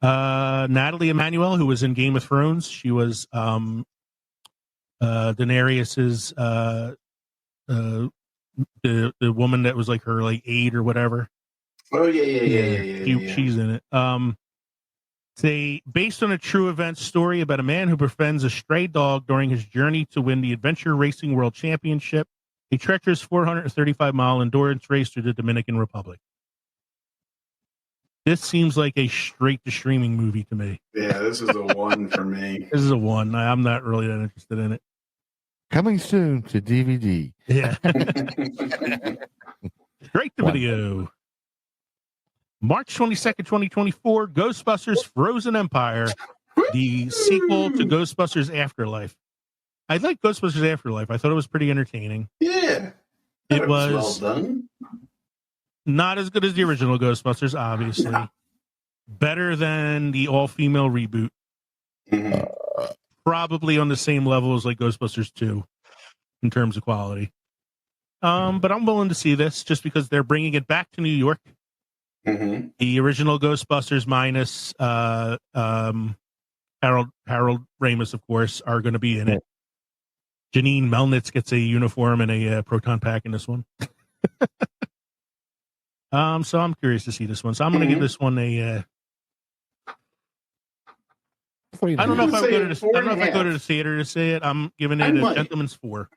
Natalie Emmanuel, who was in Game of Thrones. She was Daenerys's the woman that was like her aide or whatever. Oh yeah. She's in it. It's based on a true event story about a man who befriends a stray dog during his journey to win the Adventure Racing World Championship, a treacherous 435-mile endurance race through the Dominican Republic. This seems like a straight-to-streaming movie to me. Yeah, this is a 1 for me. This is a 1. I'm not really that interested in it. Coming soon to DVD. Yeah. Straight to video. March 22nd, 2024, Ghostbusters Frozen Empire, the sequel to Ghostbusters Afterlife. I like Ghostbusters Afterlife. I thought it was pretty entertaining. Yeah. It was well done. Not as good as the original Ghostbusters, obviously. No. Better than the all-female reboot. Mm-hmm. Probably on the same level as like Ghostbusters 2 in terms of quality. But I'm willing to see this just because they're bringing it back to New York. Mm-hmm. The original Ghostbusters minus Harold Ramis, of course, are going to be in it. Janine Melnitz gets a uniform and a proton pack in this one. So I'm curious to see this one. So I'm going to give this one a. I don't know if I go to the theater to see it. I'm giving it a gentleman's 4.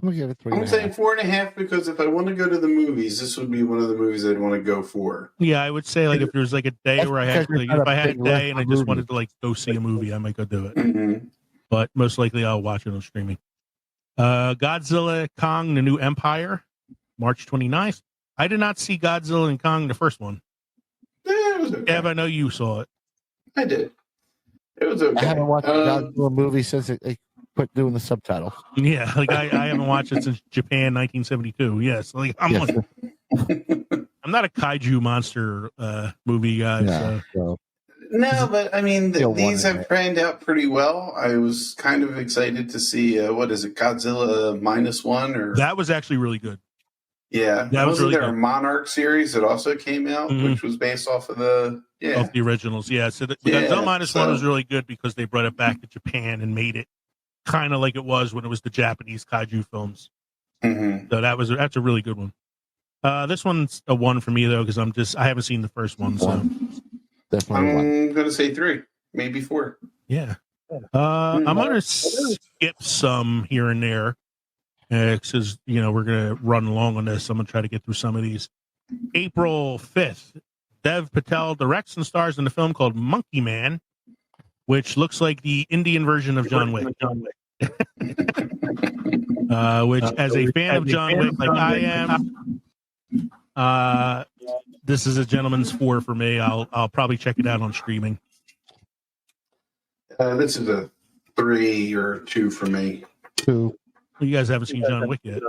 I'm gonna give it 3. I'm saying 4.5 because if I want to go to the movies, this would be one of the movies I'd want to go for. Yeah, I would say like if there was like a day where I had if I had a day and I just wanted to like go see a movie, I might go do it. Mm-hmm. But most likely I'll watch it on streaming. Godzilla Kong: The New Empire, March 29th. I did not see Godzilla and Kong, the first one. Yeah, it was okay. Ev, I know you saw it. I did. It was okay. I haven't watched a Godzilla movie since they quit doing the subtitles. Yeah, like I haven't watched it since Japan 1972. Yes, like I'm not a kaiju monster movie guy. Yeah, so. No, but I mean, these have panned out pretty well. I was kind of excited to see what is it, Godzilla -1 or that was actually really good. Yeah, that was really there good. A Monarch series that also came out, which was based off of the originals. Yeah, so Godzilla -1 was really good because they brought it back to Japan and made it kind of like it was when it was the Japanese kaiju films. Mm-hmm. So that's a really good one. This one's a 1 for me though because I haven't seen the first one. So definitely I'm going to say 3, maybe 4. Yeah. I'm going to skip some here and there because we're going to run long on this. I'm going to try to get through some of these. April 5th, Dev Patel directs and stars in a film called Monkey Man, which looks like the Indian version of John Wick. Which, as a fan of John Wick, like I am, this is a gentleman's 4 for me. I'll probably check it out on streaming. This is a 3 or 2 for me. 2. You guys haven't seen John Wick yet.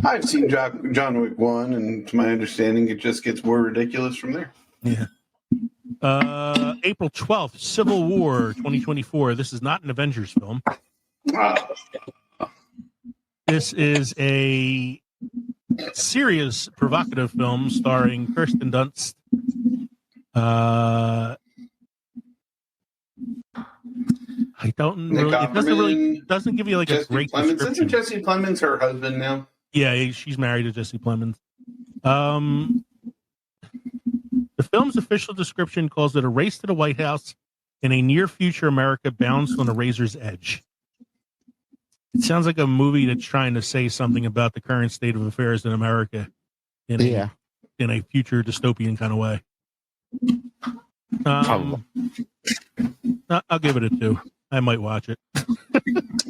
I've seen John Wick 1, and to my understanding, it just gets more ridiculous from there. Yeah. April 12th, Civil War 2024. This is not an Avengers film. This is a serious, provocative film starring Kirsten Dunst. I don't really. It doesn't give you like Jesse a great Plemons. description. Isn't Jesse Plemons her husband now? Yeah, she's married to Jesse Plemons. film's official description calls it a race to the White House in a near-future America bounced on a razor's edge. It sounds like a movie that's trying to say something about the current state of affairs in America in a future dystopian kind of way. I'll give it a 2. I might watch it.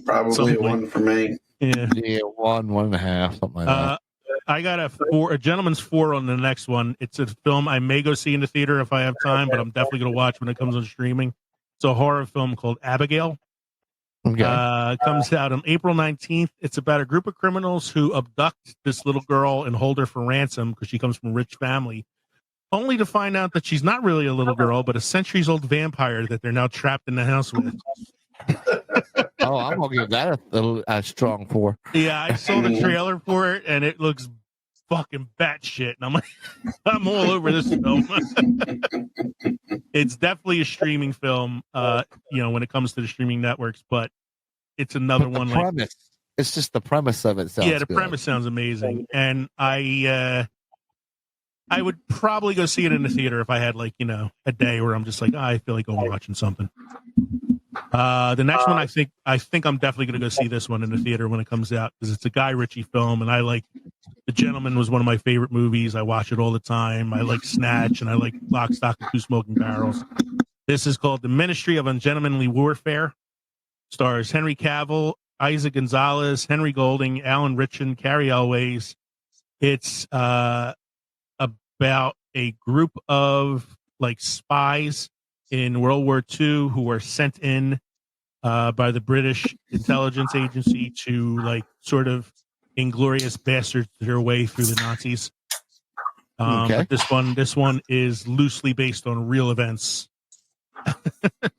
Probably a 1 for me. Yeah, 1.5, something like that. I got a gentleman's 4 on the next one. It's a film I may go see in the theater if I have time, but I'm definitely going to watch when it comes on streaming. It's a horror film called Abigail. Okay. It comes out on April 19th. It's about a group of criminals who abduct this little girl and hold her for ransom because she comes from a rich family, only to find out that she's not really a little girl, but a centuries-old vampire that they're now trapped in the house with. Oh, I'm going to give that a strong 4. Yeah, I saw the trailer for it, and it looks fucking batshit. And I'm like, I'm all over this film. It's definitely a streaming film, when it comes to the streaming networks, but it's another one like it's just the premise of it sounds good. premise sounds amazing. And I would probably go see it in the theater if I had a day where I'm just like, I feel like going watching something. The next one, I think I'm definitely going to go see this one in the theater when it comes out because it's a Guy Ritchie film, and I like The Gentleman was one of my favorite movies. I watch it all the time. I like Snatch, and I like Lock, Stock, and Two Smoking Barrels. This is called The Ministry of Ungentlemanly Warfare. Stars Henry Cavill, Isaac Gonzalez, Henry Golding, Alan Ritchson, Carrie Elways. It's about a group of spies in World War II who were sent in by the British intelligence agency to sort of inglorious bastards their way through the Nazis. But this one is loosely based on real events.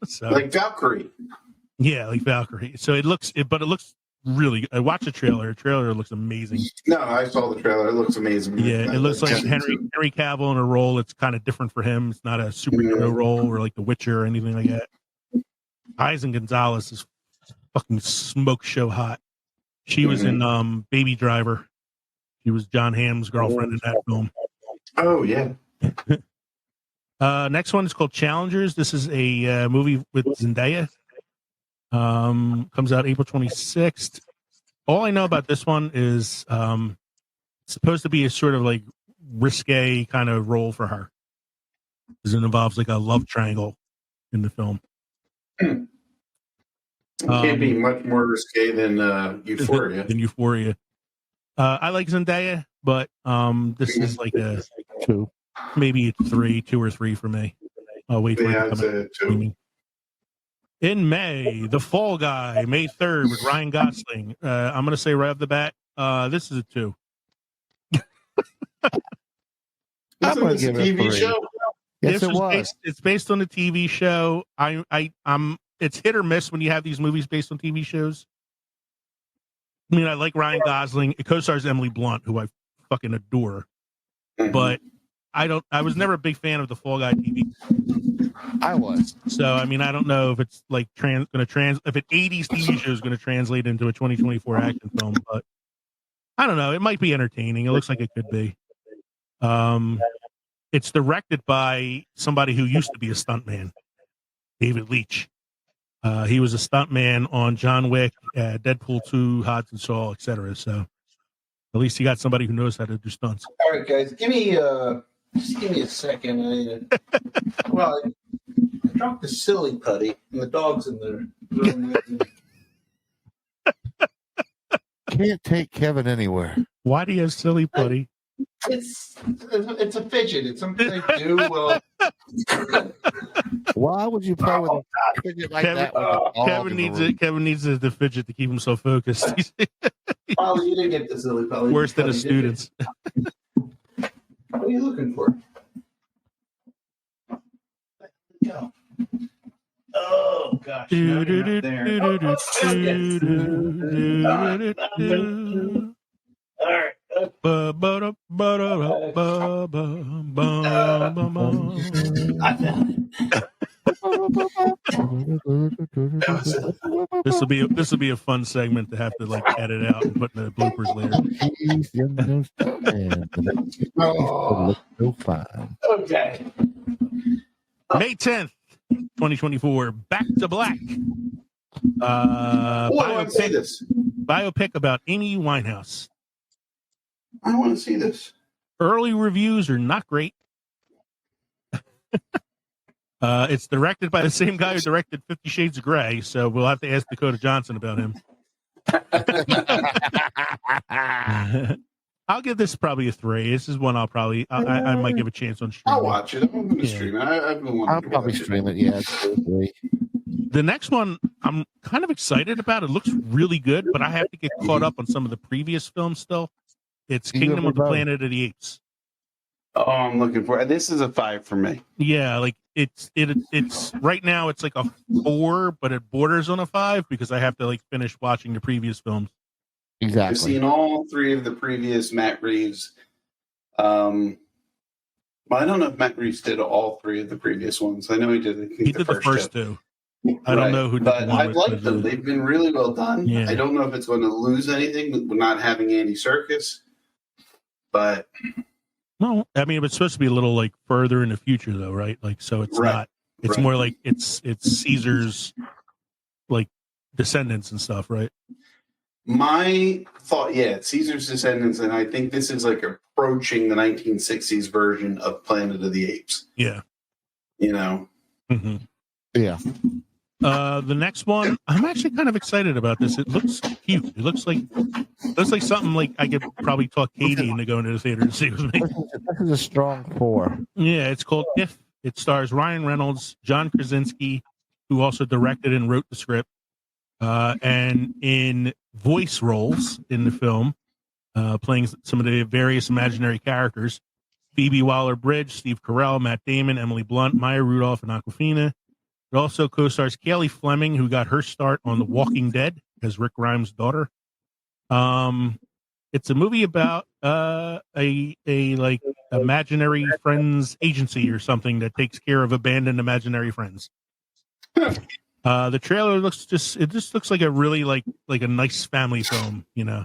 So, like Valkyrie. Yeah, like Valkyrie. So it looks really good. I watched the trailer. The trailer looks amazing. No, I saw the trailer. It looks amazing. Yeah, it looks like Henry Cavill in a role that's kind of different for him. It's not a superhero role or like The Witcher or anything like that. Isaac Gonzalez is fucking smoke show hot. She was in Baby Driver. She was John Hamm's girlfriend in that film. Oh, yeah. Next one is called Challengers. This is a movie with Zendaya. Comes out April 26th. All I know about this one is it's supposed to be a sort of risque kind of role for her. Because it involves a love triangle in the film. It can't be much more risque than Euphoria. I like Zendaya, but this is a 2. Maybe it's 2 or 3 for me. I'll wait for it to come out streaming. In May, The Fall Guy, May 3rd with Ryan Gosling. I'm going to say right off the bat, this is a 2. I'm going to give it a 3. Show? Yes, it was. It's based on a TV show. It's hit or miss when you have these movies based on TV shows. I mean, I like Ryan Gosling. It co-stars Emily Blunt, who I fucking adore. But I was never a big fan of the Fall Guy TV. I was. So, I mean, I don't know if it's if an 80s TV show is going to translate into a 2024 action film, but I don't know. It might be entertaining. It looks like it could be. It's directed by somebody who used to be a stuntman, David Leitch. He was a stuntman on John Wick, Deadpool 2, Hobbs and Shaw, etc. So at least you got somebody who knows how to do stunts. All right, guys, give me a second. I dropped the silly putty, and the dog's in the room with me. Can't take Kevin anywhere. Why do you have silly putty? It's a fidget. It's something I do. Well, why would you play with a fidget like that? Kevin needs the fidget to keep him so focused. Well, you didn't get the silly putty. Worse than the students. What are you looking for? Go. Oh gosh! No, you're not there. All right. I found it. This will be a fun segment to have to edit out and put in the bloopers later. Oh. Okay. May 10th, 2024, Back to Black. I want to see this. Biopic about Amy Winehouse. I want to see this. Early reviews are not great. It's directed by the same guy who directed 50 Shades of Grey, so we'll have to ask Dakota Johnson about him. I'll give this probably a 3. This is one I might give a chance on streaming. I'll watch it. I'm going to stream it. I've been wanting to probably watch stream it. Yeah, it's 3. The next one I'm kind of excited about. It looks really good, but I have to get caught up on some of the previous films still. It's Kingdom of the Planet of the Apes. Oh, I'm looking for it. This is a 5 for me. Yeah, like it's right now it's like a 4, but it borders on a 5 because I have to like finish watching the previous films. Exactly. I've seen all 3 of the previous Matt Reeves. Well, I don't know if Matt Reeves did all 3 of the previous ones. I know he did. He did the first 2. I don't know who did but the one I've liked them. They've been really well done. Yeah. I don't know if it's going to lose anything with not having Andy Serkis, but no, I mean it's supposed to be a little like further in the future though, right? Like so it's not. It's more like it's Caesar's like descendants and stuff, right? my thought, it's Caesar's descendants, and I think this is like approaching the 1960s version of Planet of the Apes. Yeah. You know? Mm-hmm. Yeah. The next one, I'm actually kind of excited about this. It looks cute. It looks like something like I could probably talk Katie into going to the theater to see with me. This is a strong 4. Yeah, it's called If. It stars Ryan Reynolds, John Krasinski, who also directed and wrote the script, and in voice roles in the film, playing some of the various imaginary characters: Phoebe Waller-Bridge, Steve Carell, Matt Damon, Emily Blunt, Maya Rudolph, and Awkwafina. It also co-stars Kaylee Fleming, who got her start on The Walking Dead as Rick Grimes' daughter. It's a movie about a like imaginary friends agency or something that takes care of abandoned imaginary friends. The trailer looks looks like a really like a nice family film, you know.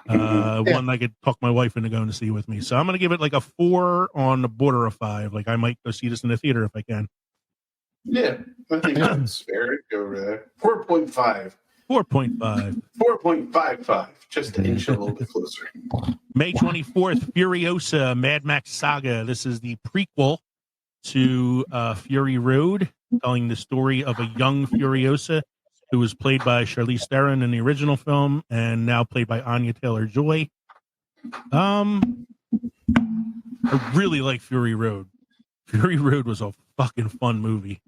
One I could talk my wife into going to see with me. So I'm gonna give it like a 4 on the border of 5. Like I might go see this in the theater if I can. Yeah, I think that's fair. Go over there. 4.5. 4.5. 4.55. Just to inch a little bit closer. May 24th, Furiosa, Mad Max Saga. This is the prequel to Fury Road, telling the story of a young Furiosa who was played by Charlize Theron in the original film and now played by Anya Taylor-Joy. I really like Fury Road. Fury Road was a fucking fun movie.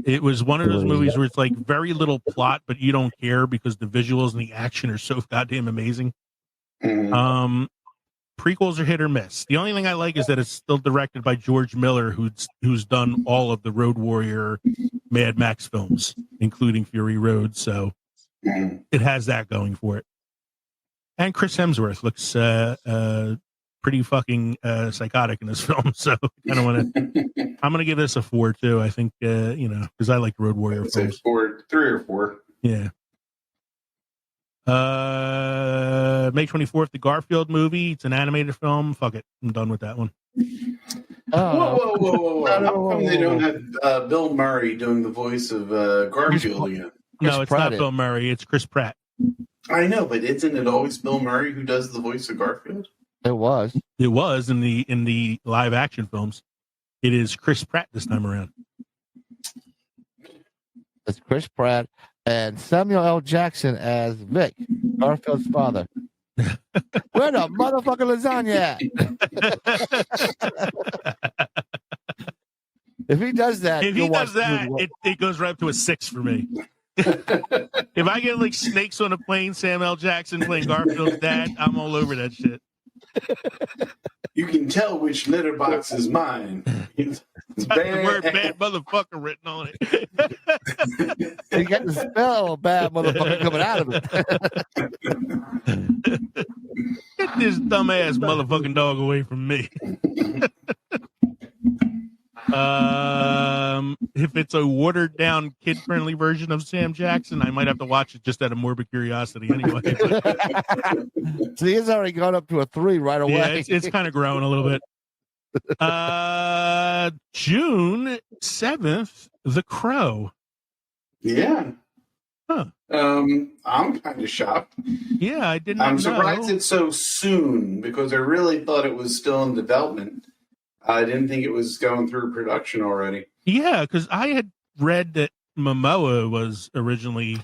It was one of those movies where it's like very little plot, but you don't care because the visuals and the action are so goddamn amazing. Prequels are hit or miss. The only thing I like is that it's still directed by George Miller, who's done all of the Road Warrior Mad Max films, including Fury Road. So it has that going for it. And Chris Hemsworth looks pretty fucking psychotic in this film. So I don't want to. I'm going to give this a 4 too. I think because I like Road Warrior films. 3 or 4. Yeah. May 24th, the Garfield movie. It's an animated film. Fuck it, I'm done with that one. Whoa! How come they don't have Bill Murray doing the voice of Garfield again? No, it's not Bill Murray. It's Chris Pratt. I know, but isn't it always Bill Murray who does the voice of Garfield? It was. It was in the live action films. It is Chris Pratt this time around. It's Chris Pratt and Samuel L. Jackson as Vic, Garfield's father. Where the motherfucking lasagna at? If he does that, it goes right up to a 6 for me. If I get like Snakes on a Plane, Samuel L. Jackson playing Garfield's dad, I'm all over that shit. You can tell which letterbox is mine. It's the word bad motherfucker written on it. You got the spell bad motherfucker coming out of it. Get this dumbass motherfucking dog away from me. If it's a watered down kid friendly version of Sam Jackson, I might have to watch it just out of morbid curiosity anyway. So he's already gone up to a 3 right away. Yeah, it's kind of growing a little bit. June 7th, The Crow. Yeah. Huh. I'm kind of shocked. Yeah, I didn't. I'm surprised it's so soon because I really thought it was still in development. I didn't think it was going through production already. Yeah, because I had read that Momoa was originally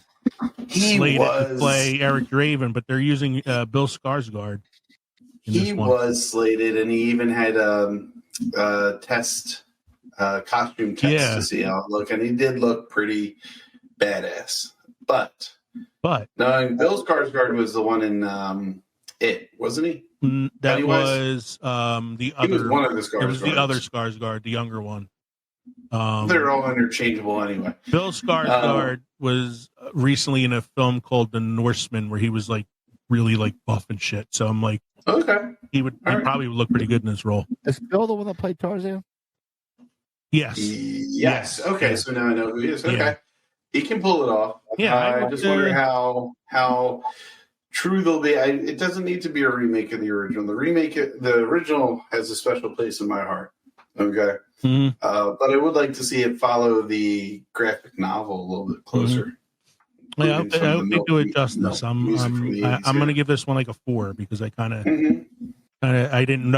slated to play Eric Draven, but they're using Bill Skarsgård. He was slated, and he even had costume test to see how it looked, and he did look pretty badass. But no, Bill Skarsgård was the one in It, wasn't he? That was the other. He was one of the Skarsgårds. It was the other Skarsgård, the younger one. They're all interchangeable anyway. Bill Skarsgård was recently in a film called The Norseman, where he was like really like buff and shit. So I'm like, okay, he probably would look pretty good in this role. Is Bill the one that played Tarzan? Yes. Yes. Okay, so now I know who he is. Okay, Yeah. he can pull it off. Yeah, I just wonder how true they'll be. It doesn't need to be a remake of the original. The original has a special place in my heart. Okay. Mm-hmm. But I would like to see it follow the graphic novel a little bit closer. Mm-hmm. Yeah, I hope they do it justice. I'm going to give this one like a 4 because I kind of I didn't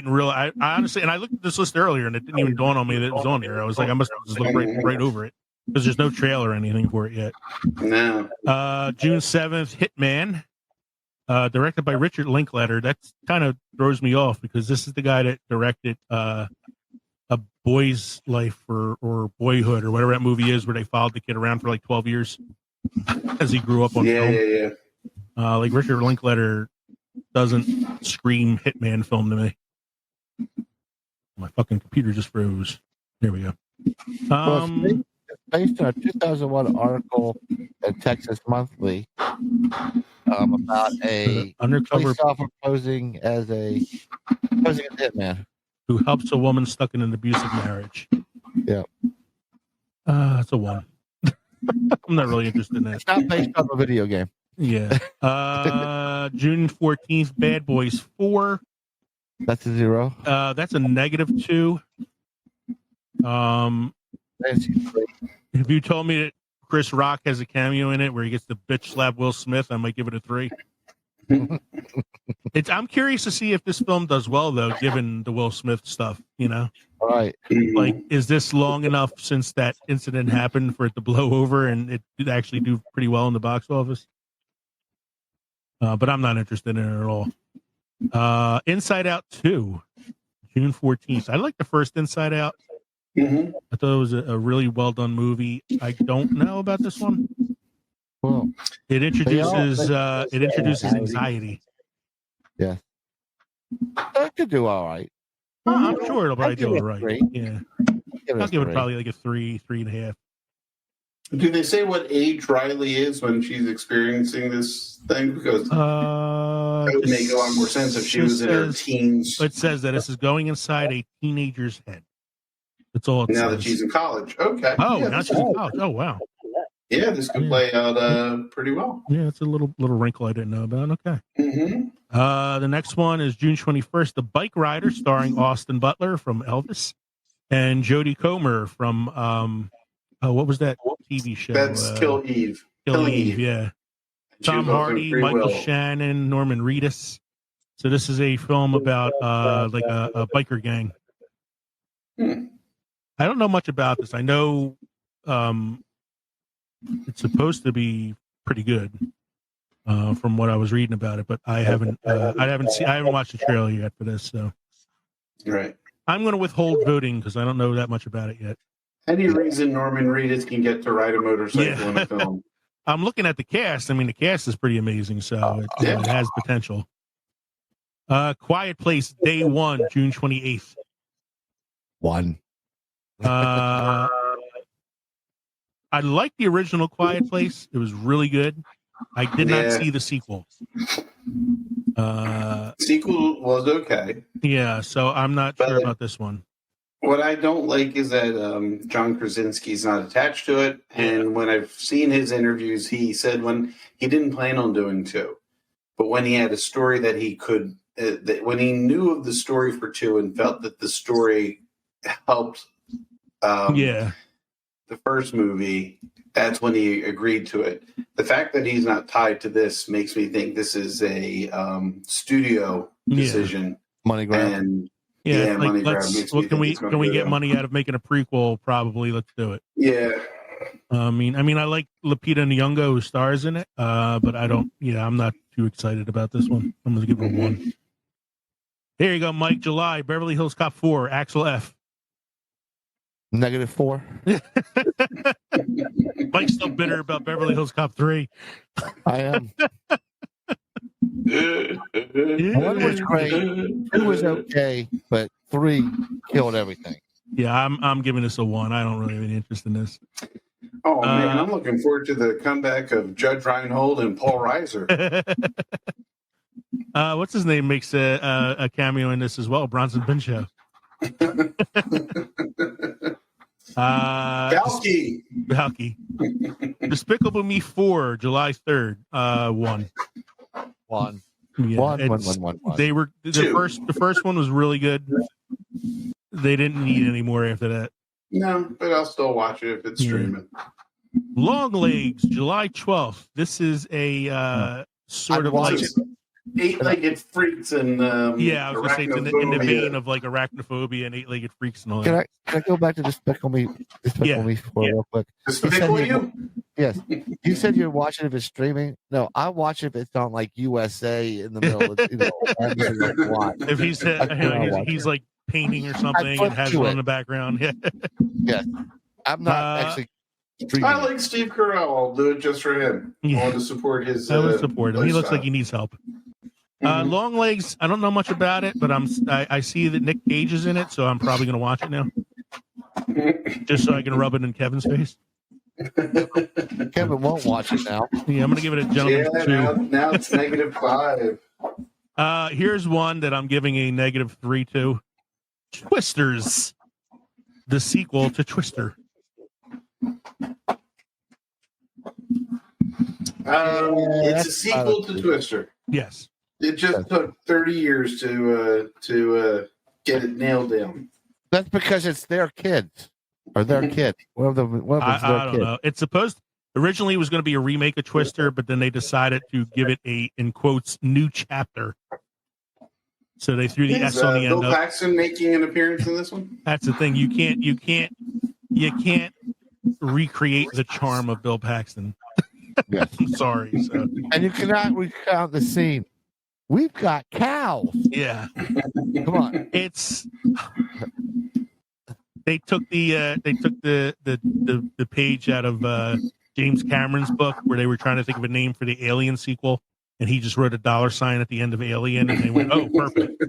realize. I honestly, and I looked at this list earlier and it didn't even dawn on me that it was on there. I was like, I must just look right over it because there's no trailer or anything for it yet. No. June 7th, Hitman. Directed by Richard Linklater. That kind of throws me off because this is the guy that directed A Boy's Life or Boyhood or whatever that movie is where they followed the kid around for like 12 years as he grew up on film. Yeah. Like Richard Linklater doesn't scream Hitman film to me. My fucking computer just froze. Here we go. It's based on a 2001 article in Texas Monthly about a undercover police officer posing as a hitman who helps a woman stuck in an abusive marriage. Yeah. That's a 1. I'm not really interested in that. It's not based on a video game. Yeah. June 14th, Bad Boys 4. That's a 0. That's a -2. If you told me that Chris Rock has a cameo in it where he gets the bitch slap Will Smith, I might give it a 3. I'm curious to see if this film does well, though, given the Will Smith stuff, you know? Right. Like, is this long enough since that incident happened for it to blow over and it did actually do pretty well in the box office? But I'm not interested in it at all. Inside Out 2, June 14th. I like the first Inside Out. Mm-hmm. I thought it was a really well done movie. I don't know about this one. Well, it introduces anxiety. Yeah, that could do all right. I'm sure it'll probably do all right. 3. Yeah, I'll give it probably like a 3.5. Do they say what age Riley is when she's experiencing this thing? Because that would make a lot more sense if she was in her teens. It says that this is going inside a teenager's head. That's all it says. Now that she's in college. Okay. Oh, now she's in college. Oh, wow. Yeah, this could play out pretty well. Yeah, it's a little wrinkle I didn't know about. Okay. Mm-hmm. The next one is June 21st, The Bike Rider, starring Austin Butler from Elvis and Jodie Comer from what was that TV show? That's Kill Eve. Kill Eve, yeah. Tom Hardy, Michael Will. Shannon, Norman Reedus. So this is a film about like a biker gang. I don't know much about this. I know it's supposed to be pretty good from what I was reading about it, but I haven't watched the trailer yet for this. So, right, I'm going to withhold voting because I don't know that much about it yet. Any reason Norman Reedus can get to ride a motorcycle in a film? I'm looking at the cast. I mean, the cast is pretty amazing, so it has potential. Quiet Place, Day 1, June 28th. 1. I liked the original Quiet Place. It was really good. I did not see the sequel. Sequel was okay. Yeah, so I'm not sure about this one. What I don't like is that John Krasinski's not attached to it. And when I've seen his interviews, he said when he didn't plan on doing 2. But when he had a story that he could that when he knew of the story for 2 and felt that the story helped the first movie, that's when he agreed to it. The fact that he's not tied to this makes me think this is a studio decision. Money grab. And Yeah, like, money grab. can we get money out of making a prequel? Probably. Let's do it. Yeah. I mean, I like Lupita Nyong'o who stars in it, but I don't. Yeah, I'm not too excited about this one. I'm gonna give it a 1. Here you go, Mike. July, Beverly Hills Cop 4, Axel F. -4. Mike's still bitter about Beverly Hills Cop 3. I am. 1 was great. 2 was okay, but 3 killed everything. Yeah, I'm giving this a 1. I don't really have any interest in this. Oh man, I'm looking forward to the comeback of Judge Reinhold and Paul Reiser. What's his name makes a cameo in this as well? Bronson Pinchot. Balky. Despicable Me 4, July 3rd. 1. 1. Yeah, 1. They were the first one was really good. They didn't need any more after that. No, but I'll still watch it if it's streaming. Long Legs, July 12th. This is a sort of like 8-legged freaks and I was going to say it's in the vein of like arachnophobia and 8-legged freaks and all Can that. I go back to Despicable Me 4 real quick? Yes. You said you're watching if it's streaming. No, I watch if it's on like USA in the middle of If he's like painting or something and has it on the background. Yeah. Yes. I'm not actually streaming. I like Steve Carell. I'll do it just for him. I want to support his. I would support him. He looks like he needs help. Long Legs. I don't know much about it, but I see that Nick Cage is in it, so I'm probably going to watch it now, just so I can rub it in Kevin's face. Kevin won't watch it now. Yeah, I'm going to give it a gentleman's 2. Now it's -5. Here's one that I'm giving a -3 to. Twisters, the sequel to Twister. It's a sequel to Twister. Yes. It just took 30 years to get it nailed down. That's because it's their kids. Or their kid. One of them I don't know. It's originally it was going to be a remake of Twister, but then they decided to give it a, in quotes, new chapter. So they threw the S on the end. Bill Paxton making an appearance in this one? That's the thing. You can't recreate the charm of Bill Paxton. Yes. I'm sorry. So. And you cannot recount the scene. We've got cows. Yeah. Come on. It's they took the page out of James Cameron's book where they were trying to think of a name for the Alien sequel, and he just wrote a $sign at the end of Alien, and they went, "Oh, perfect."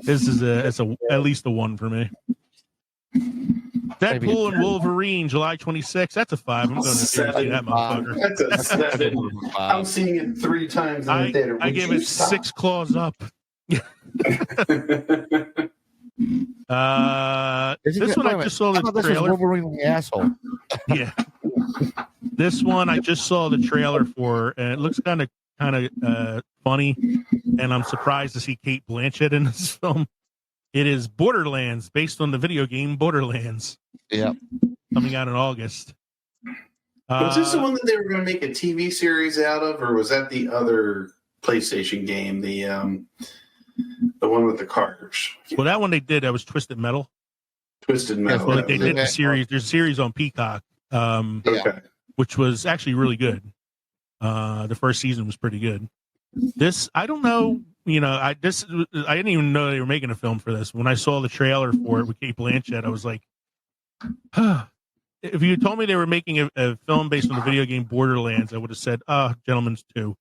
This is at least a 1 for me. Deadpool and Wolverine, July 26th. That's a 5. I'm going to see that motherfucker. That's a 7. I'm seeing it 3 times in the theater. I gave it 6 claws up. This one I just saw the trailer. Wolverine the asshole. Yeah. This one I just saw the trailer for, and it looks kind of funny, and I'm surprised to see Kate Blanchett in this film. It is Borderlands, based on the video game Borderlands. Yeah. Coming out in August. Was this the one that they were going to make a TV series out of, or was that the other PlayStation game, the one with the cars? Well, that one they did. That was Twisted Metal. Twisted Metal. Well, they did the series. There's a series on Peacock, which was actually really good. The first season was pretty good. This, I don't know. I didn't even know they were making a film for this. When I saw the trailer for it with Kate Blanchett, I was like, if you told me they were making a film based on the video game Borderlands, I would have said, Gentleman's 2.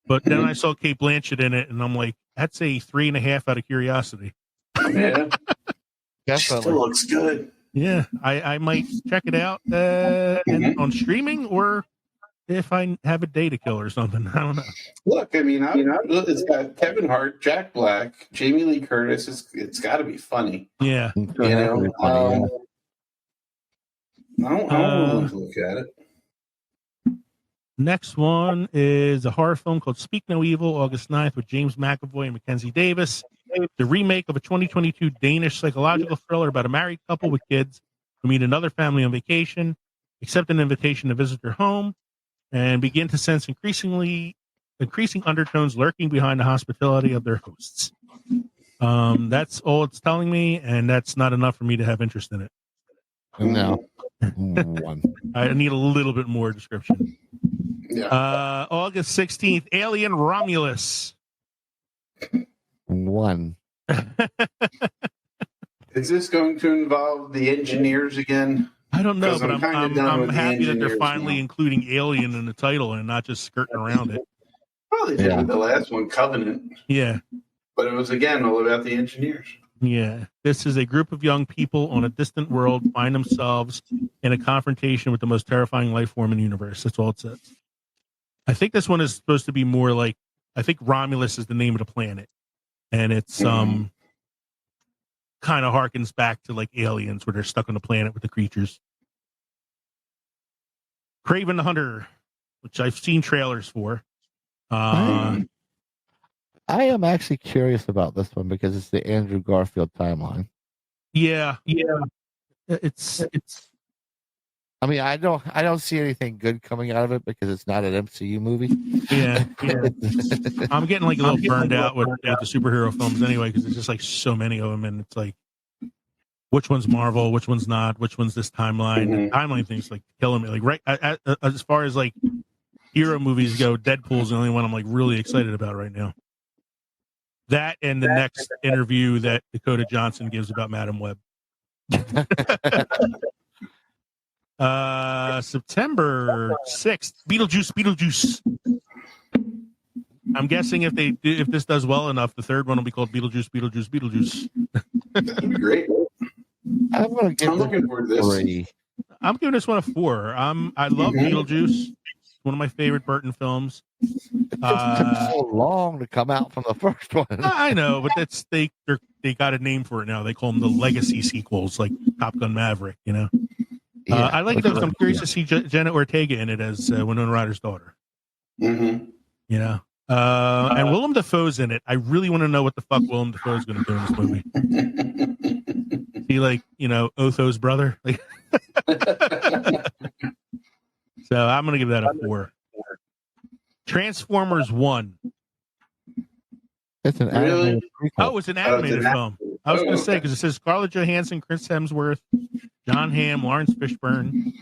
But then I saw Kate Blanchett in it, and I'm like, that's a 3.5 out of curiosity. Yeah. Definitely. Still looks good. Yeah, I might check it out on streaming, or if I have a day to kill or something. I don't know. Look, I mean, it's got Kevin Hart, Jack Black, Jamie Lee Curtis. It's got to be funny. Yeah. I don't want to look at it. Next one is a horror film called Speak No Evil, August 9th, with James McAvoy and Mackenzie Davis. The remake of a 2022 Danish psychological thriller about a married couple with kids who meet another family on vacation, accept an invitation to visit their home, and begin to sense increasing undertones lurking behind the hospitality of their hosts. That's all it's telling me, and that's not enough for me to have interest in it. No. One. I need a little bit more description. Yeah. August 16th, Alien Romulus. One. Is this going to involve the engineers again? I don't know, 'Cause but kinda I'm done with the happy that they're engineers finally now. including Alien in the title and not just skirting around it. Well, they did with the last one, Covenant. Yeah. But it was, again, all about the engineers. Yeah. This is a group of young people on a distant world find themselves in a confrontation with the most terrifying life form in the universe. That's all it says. I think this one is supposed to be more like, I think Romulus is the name of the planet. And it's kind of harkens back to like Aliens, where they're stuck on the planet with the creatures. Craven the Hunter, which I've seen trailers for. I am actually curious about this one because it's the Andrew Garfield timeline. Yeah. It's. I mean, I don't see anything good coming out of it because it's not an MCU movie. Yeah. I'm getting like a little burned out with the superhero films anyway, because there's just like so many of them, and it's like, which one's Marvel, which one's not, which one's this timeline. The timeline thing's like killing me. Like right as far as like hero movies go, Deadpool's the only one I'm like really excited about right now. That and the next interview that Dakota Johnson gives about Madam Web. September 6th, Beetlejuice. I'm guessing if this does well enough, the third one will be called Beetlejuice. That'd be great. I'm looking forward to this. 3. I'm giving this one a 4. I love Beetlejuice. It's one of my favorite Burton films. It took so long to come out from the first one. I know, but that's they got a name for it now. They call them the legacy sequels, like Top Gun Maverick. You know, I like those. I'm curious to see Jenna Ortega in it as Winona Ryder's daughter. Mm-hmm. You know, and Willem Dafoe's in it. I really want to know what the fuck Willem Dafoe's going to do in this movie. Is he like, Otho's brother? Like, so I'm going to give that a 4. Transformers 1. It's an animated prequel. Oh, it's an animated film. I was going to say, because it says Scarlett Johansson, Chris Hemsworth, John Hamm, Lawrence Fishburne.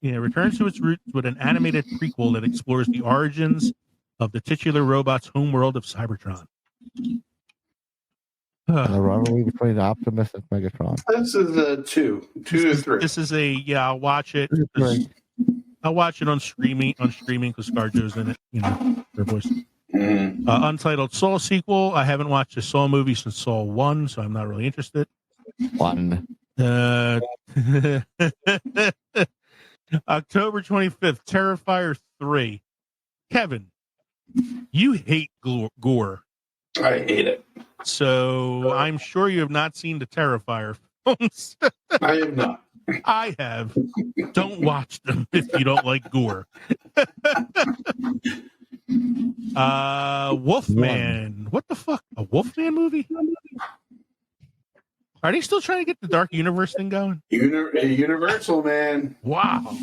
Returns to its roots with an animated prequel that explores the origins of the titular robot's homeworld of Cybertron. And the rivalry between Optimus and Megatron. This is a 2 to 3. This is I'll watch it. I'll watch it on streaming because ScarJo's in it. Their voice. Untitled Saw sequel. I haven't watched a Saw movie since Saw 1, so I'm not really interested. 1. October 25th, Terrifier 3. Kevin, you hate gore. I hate it. So I'm sure you have not seen the Terrifier films. I have not. I have. Don't watch them if you don't like gore. Wolfman. What the fuck? A Wolfman movie? Are they still trying to get the Dark Universe thing going? Universal, man. Wow.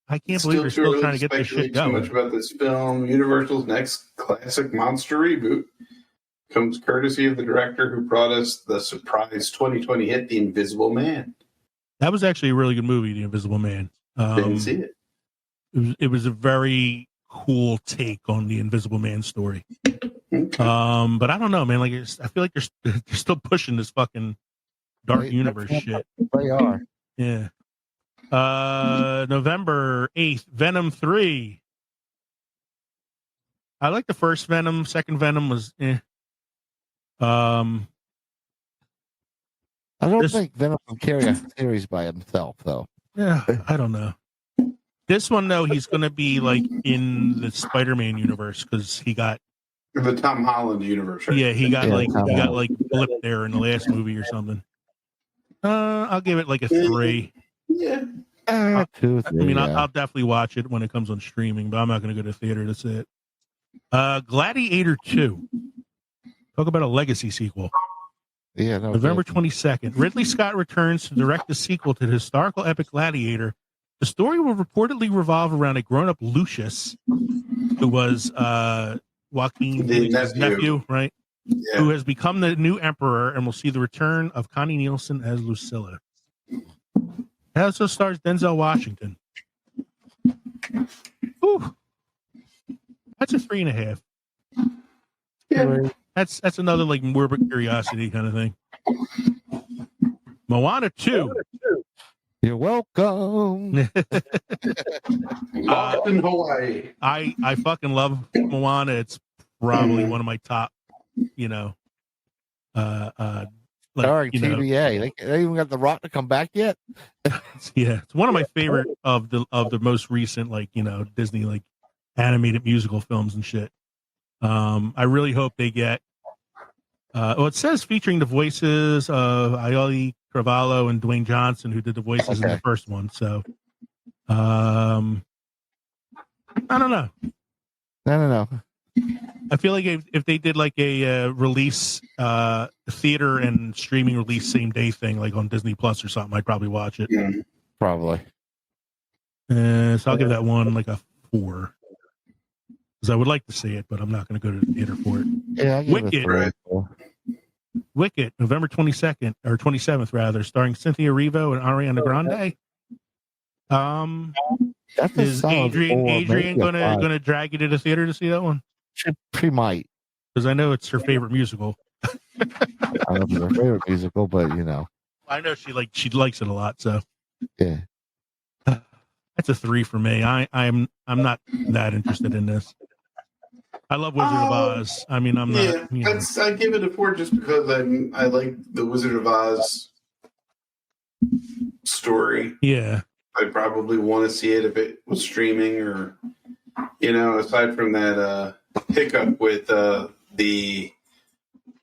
I can't believe they're still trying to get this shit going. Too much about this film. Universal's next classic monster reboot comes courtesy of the director who brought us the surprise 2020 hit, The Invisible Man. That was actually a really good movie, The Invisible Man. Didn't see it. It was a very cool take on the Invisible Man story. Okay. But I don't know, man. Like, I feel like they're still pushing this fucking Dark Universe shit. They are. Yeah. November 8th, Venom 3. I like the first Venom. Second Venom was I don't think Venom can carry a series by himself, though. Yeah, I don't know. This one, though, he's going to be like in the Spider-Man universe because he got the Tom Holland universe. Right? Yeah, he got blipped there in the last movie or something. I'll give it like a 3. Yeah, 2, 3, I mean, yeah. I'll definitely watch it when it comes on streaming, but I'm not going to go to theater to see it. Gladiator 2. Talk about a legacy sequel. Yeah, no November kidding. 22nd. Ridley Scott returns to direct the sequel to the historical epic Gladiator. The story will reportedly revolve around a grown-up Lucius, who was Joaquin Phoenix's nephew, right? Yeah. Who has become the new emperor, and will see the return of Connie Nielsen as Lucilla. It also stars Denzel Washington. Ooh. That's a 3.5. Yeah. That's another like morbid curiosity kind of thing. Moana 2. You're welcome. Lost in Hawaii. I fucking love Moana. It's probably one of my top, Starring TVA. They even got The Rock to come back yet? Yeah, it's one of my favorite of the most recent Disney animated musical films and shit. I really hope they get. It says featuring the voices of Aioli Cravalho and Dwayne Johnson, who did the voices in the first one. So, I don't know. No. I feel like if they did like a release theater and streaming release same day thing, like on Disney Plus or something, I'd probably watch it. Probably. So I'll give that one like a 4. Because I would like to see it, but I'm not going to go to the theater for it. Yeah, I give it a 3. Wicked, November 22nd or 27th rather, starring Cynthia Erivo and Ariana Grande. Is Adrian gonna drag you to the theater to see that one? She might, because I know it's her favorite musical. I don't know her favorite musical, but I know she likes it a lot. So yeah, that's a 3 for me. I'm not that interested in this. I love Wizard of Oz. I mean, I'm not. Yeah, I give it a 4 just because I like the Wizard of Oz story. Yeah, I probably want to see it if it was streaming, or aside from that hiccup with the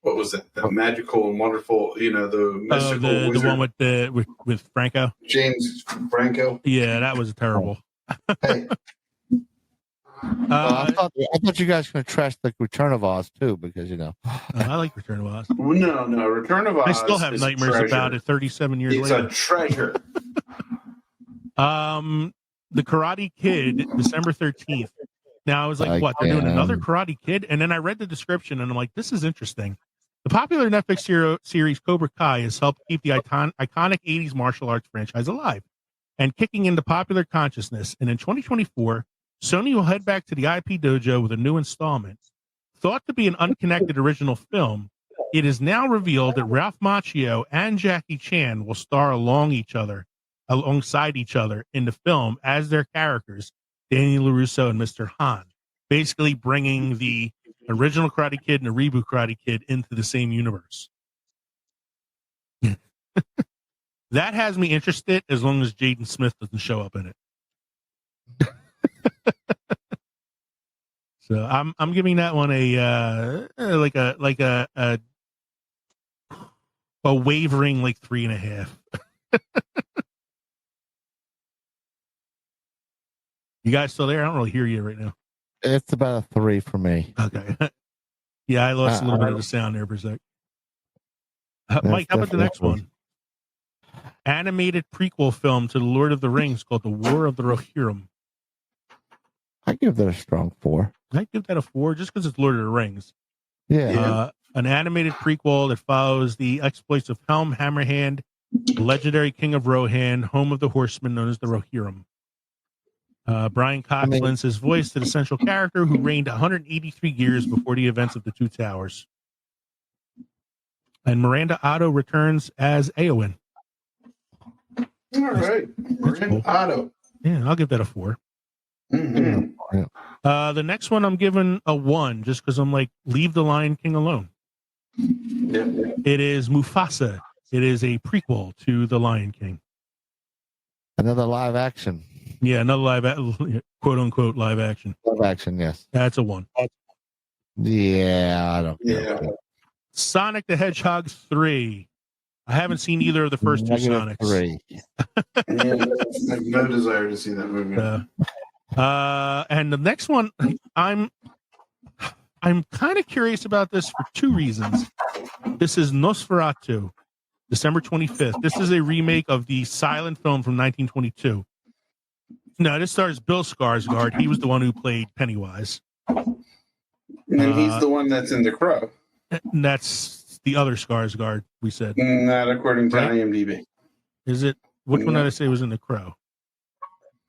what was that? The magical and wonderful, the mystical wizard. The one with Franco, James Franco. Yeah, that was terrible. Hey. I thought you guys were going to trash the Return of Oz too, because I like Return of Oz. No, Return of Oz. I still have nightmares about it 37 years later. It's a treasure. The Karate Kid, December 13th. Now I was like, what? They're doing another Karate Kid? And then I read the description and I'm like, this is interesting. The popular Netflix series Cobra Kai has helped keep the iconic 80s martial arts franchise alive and kicking into popular consciousness. And in 2024, Sony will head back to the IP dojo with a new installment. Thought to be an unconnected original film, it is now revealed that Ralph Macchio and Jackie Chan will star alongside each other in the film as their characters, Danny LaRusso and Mr. Han, basically bringing the original Karate Kid and the reboot Karate Kid into the same universe. That has me interested as long as Jaden Smith doesn't show up in it. So I'm giving that one a wavering 3.5. You guys still there? I don't really hear you right now. It's about a 3 for me. Okay. Yeah, I lost a little bit of the sound there for a sec. Mike, how about the next one? Animated prequel film to The Lord of the Rings called The War of the Rohirrim. I give that a strong 4. I give that a 4 just because it's Lord of the Rings. Yeah. An animated prequel that follows the exploits of Helm Hammerhand, the legendary king of Rohan, home of the horsemen known as the Rohirrim. Brian Cox lends his voice to the central character who reigned 183 years before the events of the Two Towers. And Miranda Otto returns as Eowyn. All right. Miranda cool. Otto. Yeah, I'll give that a 4. Mm-hmm. The next one I'm giving a 1 just because I'm like, leave the Lion King alone. Yeah. It is Mufasa. It is a prequel to The Lion King. Another live action. Yeah, another quote unquote live action. Live action, yes. That's a 1. Yeah, I don't care. Yeah. Sonic the Hedgehog 3. I haven't seen either of the first two Negative Sonics. 3. I have no desire to see that movie. And the next one, I'm kind of curious about this for two reasons. This is Nosferatu, December 25th. This is a remake of the silent film from 1922. No, this stars Bill Skarsgård. He was the one who played Pennywise. And he's the one that's in The Crow. And that's the other Skarsgård, we said. Not according to IMDb. Is it? Which one did I say was in The Crow?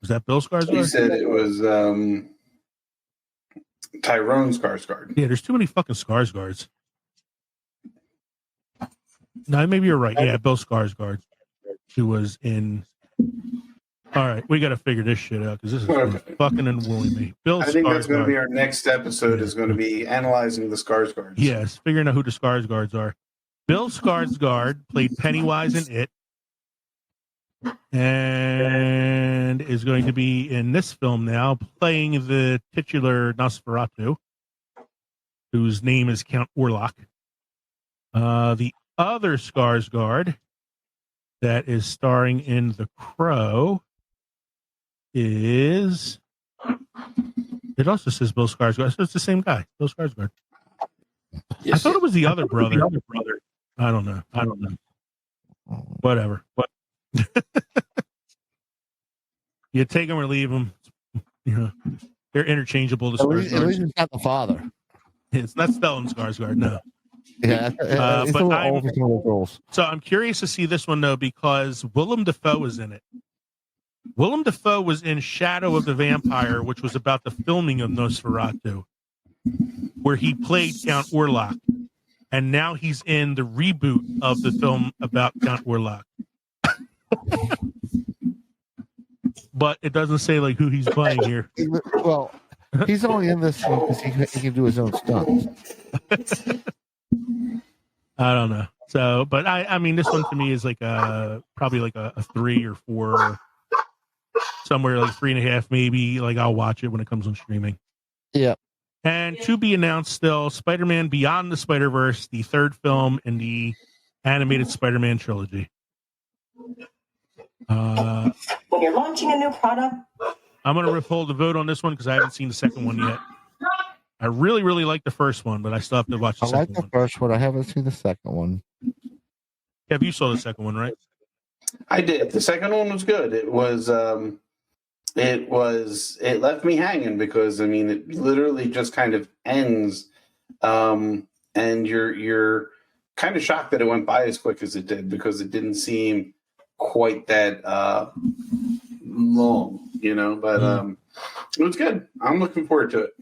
Was that Bill Skarsgård? You said it was Tyrone Skarsgård. Yeah, there's too many fucking Skarsgårds. No, maybe you're right. Yeah, Bill Skarsgård, who was in. All right, we got to figure this shit out because this is fucking unwilling me. Bill I think that's going to Skarsgård. be our next episode. Is going to be analyzing the Skarsgårds. Yes, figuring out who the Skarsgårds are. Bill Skarsgård played Pennywise in It, and is going to be in this film now, playing the titular Nosferatu, whose name is Count Orlok. The other Skarsgård that is starring in The Crow is. It also says Bill Skarsgård, so it's the same guy, Bill Skarsgård. I thought it was the other brother. I don't know. Whatever. You take them or leave them. You know, they're interchangeable. At least it's not the father. It's not Stellan Skarsgård, no. Yeah, so I'm curious to see this one though because Willem Dafoe is in it. Willem Dafoe was in Shadow of the Vampire, which was about the filming of Nosferatu, where he played Count Orlok, and now he's in the reboot of the film about Count Orlok. But it doesn't say like who he's playing here. Well, he's only in this because he can do his own stunts. I don't know. So, but I mean, this one to me is like probably like a 3 or 4, somewhere like 3.5, maybe. Like I'll watch it when it comes on streaming. Yeah. And to be announced still, Spider-Man Beyond the Spider-Verse, the third film in the animated Spider-Man trilogy. When you're launching a new product, I'm going to withhold the vote on this one because I haven't seen the second one yet. I really, really like the first one, but I still have to watch the I second like the one. first one. I haven't seen the second one. Kev, you saw the second one, right? I did. The second one was good. It left me hanging because I mean it literally just kind of ends, and you're kind of shocked that it went by as quick as it did because it didn't seem quite that long, you know. But it was good. I'm looking forward to it.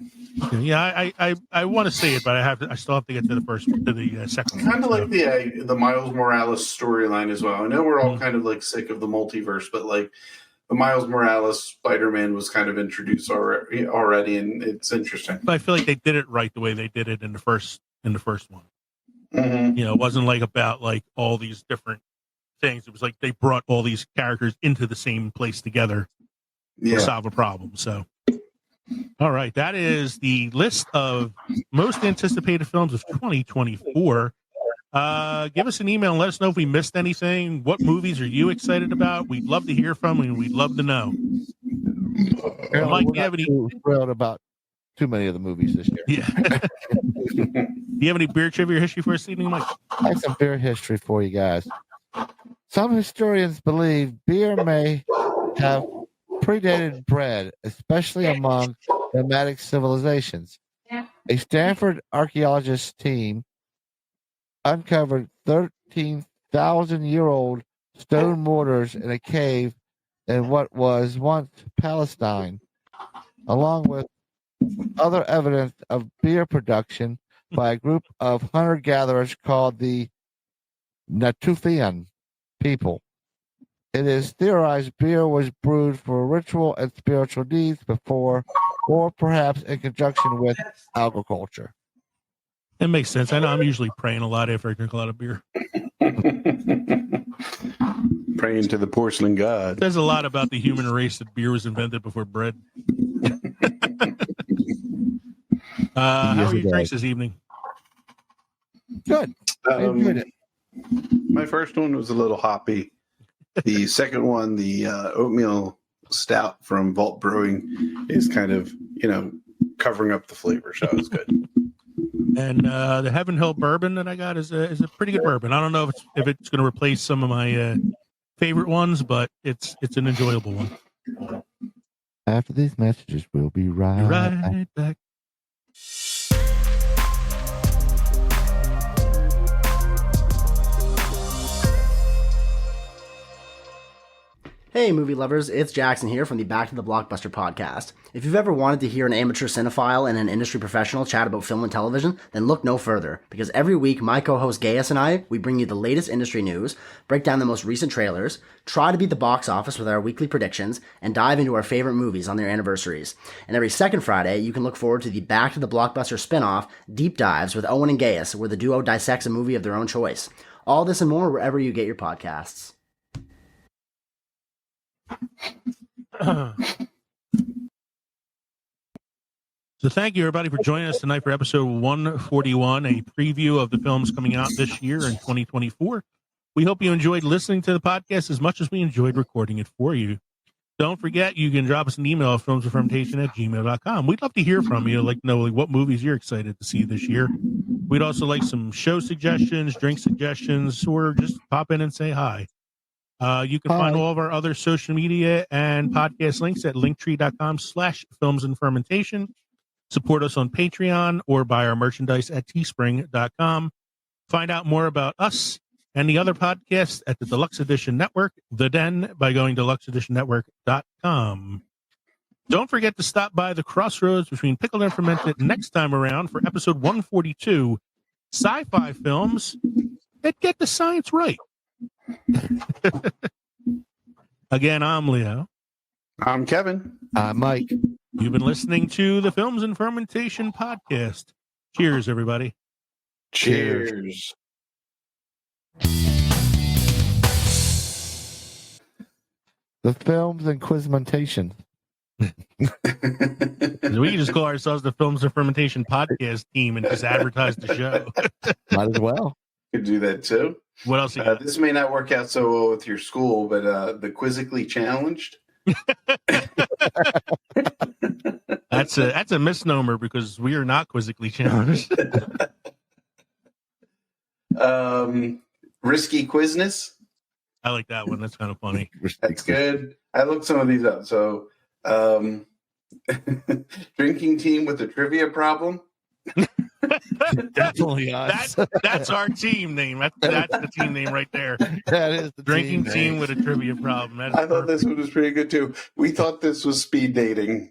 Yeah, I want to see it, but I still have to get to the second one. Kind of like the Miles Morales storyline as well. I know we're all kind of like sick of the multiverse, but like the Miles Morales Spider-Man was kind of introduced already, and it's interesting. But I feel like they did it right the way they did it in the first one. Mm-hmm. You know, it wasn't like about like all these different things. It was like they brought all these characters into the same place together to solve a problem. So, all right, that is the list of most anticipated films of 2024. Give us an email and let us know if we missed anything. What movies are you excited about? We'd love to hear from you, and we'd love to know. Mike, do you have any? Thrilled about too many of the movies this year. Yeah. Do you have any beer trivia history for us this evening, Mike? I have some beer history for you guys. Some historians believe beer may have predated bread, especially among nomadic civilizations. A Stanford archaeologist team uncovered 13,000-year-old stone mortars in a cave in what was once Palestine, along with other evidence of beer production by a group of hunter-gatherers called the Natufian people. It is theorized beer was brewed for ritual and spiritual needs before, or perhaps in conjunction with agriculture. That makes sense. I know I'm usually praying a lot after I drink a lot of beer. Praying to the porcelain god. There's a lot about the human race that beer was invented before bread. How are your drinks this evening? Good. I enjoyed it. My first one was a little hoppy. The second one, the oatmeal stout from Vault Brewing, is kind of, covering up the flavor, so it's good. And the Heaven Hill bourbon that I got is a pretty good bourbon. I don't know if it's going to replace some of my favorite ones, but it's an enjoyable one. After these messages, we'll be right back. Hey, movie lovers, it's Jackson here from the Back to the Blockbuster podcast. If you've ever wanted to hear an amateur cinephile and an industry professional chat about film and television, then look no further, because every week my co-host Gaius and I, we bring you the latest industry news, break down the most recent trailers, try to beat the box office with our weekly predictions, and dive into our favorite movies on their anniversaries. And every second Friday, you can look forward to the Back to the Blockbuster spin-off, Deep Dives with Owen and Gaius, where the duo dissects a movie of their own choice. All this and more wherever you get your podcasts. So thank you, everybody, for joining us tonight for episode 141, a preview of the films coming out this year in 2024. We hope you enjoyed listening to the podcast as much as we enjoyed recording it for you. Don't forget, you can drop us an email at filmsandfermentation@gmail.com. We'd love to hear from you, like know what movies you're excited to see this year. We'd also like some show suggestions, drink suggestions, or just pop in and say hi. You can find all of our other social media and podcast links at linktree.com/filmsandfermentation. Support us on Patreon or buy our merchandise at teespring.com. Find out more about us and the other podcasts at the Deluxe Edition Network, The Den, by going to deluxeeditionnetwork.com. Don't forget to stop by the crossroads between Pickled and Fermented next time around for episode 142, sci-fi films that get the science right. Again, I'm Leo. I'm Kevin. I'm Mike. You've been listening to the Films and Fermentation podcast. Cheers, everybody. Cheers. The Films and Quizmentation. We can just call ourselves the Films and Fermentation podcast team and just advertise the show. Might as well. Could do that too. What else? This may not work out so well with your school, but the Quizzically Challenged. That's a misnomer because we are not quizzically challenged. Risky Quizness. I like that one. That's kind of funny. That's good. I looked some of these up. So, drinking team with a trivia problem. Definitely us. That's our team name. That's the team name right there. That is the drinking team with a trivia problem. I thought this one was pretty good too. We thought this was speed dating.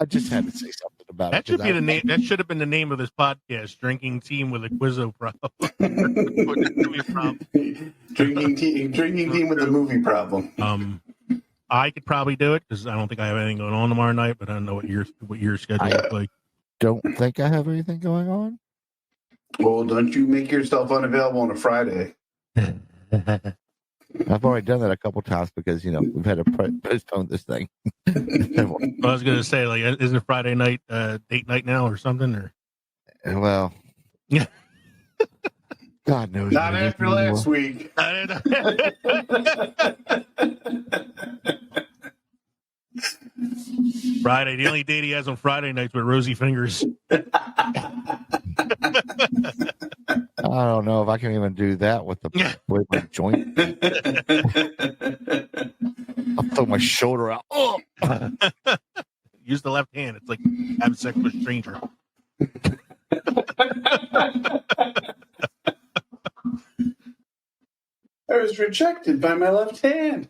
I just had to say something about that. it. Should be the name. That should have been the name of this podcast: "Drinking Team with a Quizzo Problem." Drinking team with a movie problem. I could probably do it because I don't think I have anything going on tomorrow night. But I don't know what your schedule is like. Don't think I have anything going on. Well, don't you make yourself unavailable on a Friday? I've already done that a couple times because we've had to postpone this thing. I was going to say, like, isn't it Friday night date night now or something? Or well, yeah, God knows. Not after last week. Friday, the only date he has on Friday nights with rosy fingers. I don't know if I can even do that with my joint. I'll throw my shoulder out. Oh! Use the left hand. It's like having sex with a stranger. I was rejected by my left hand.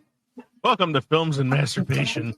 Welcome to Films and Masturbation.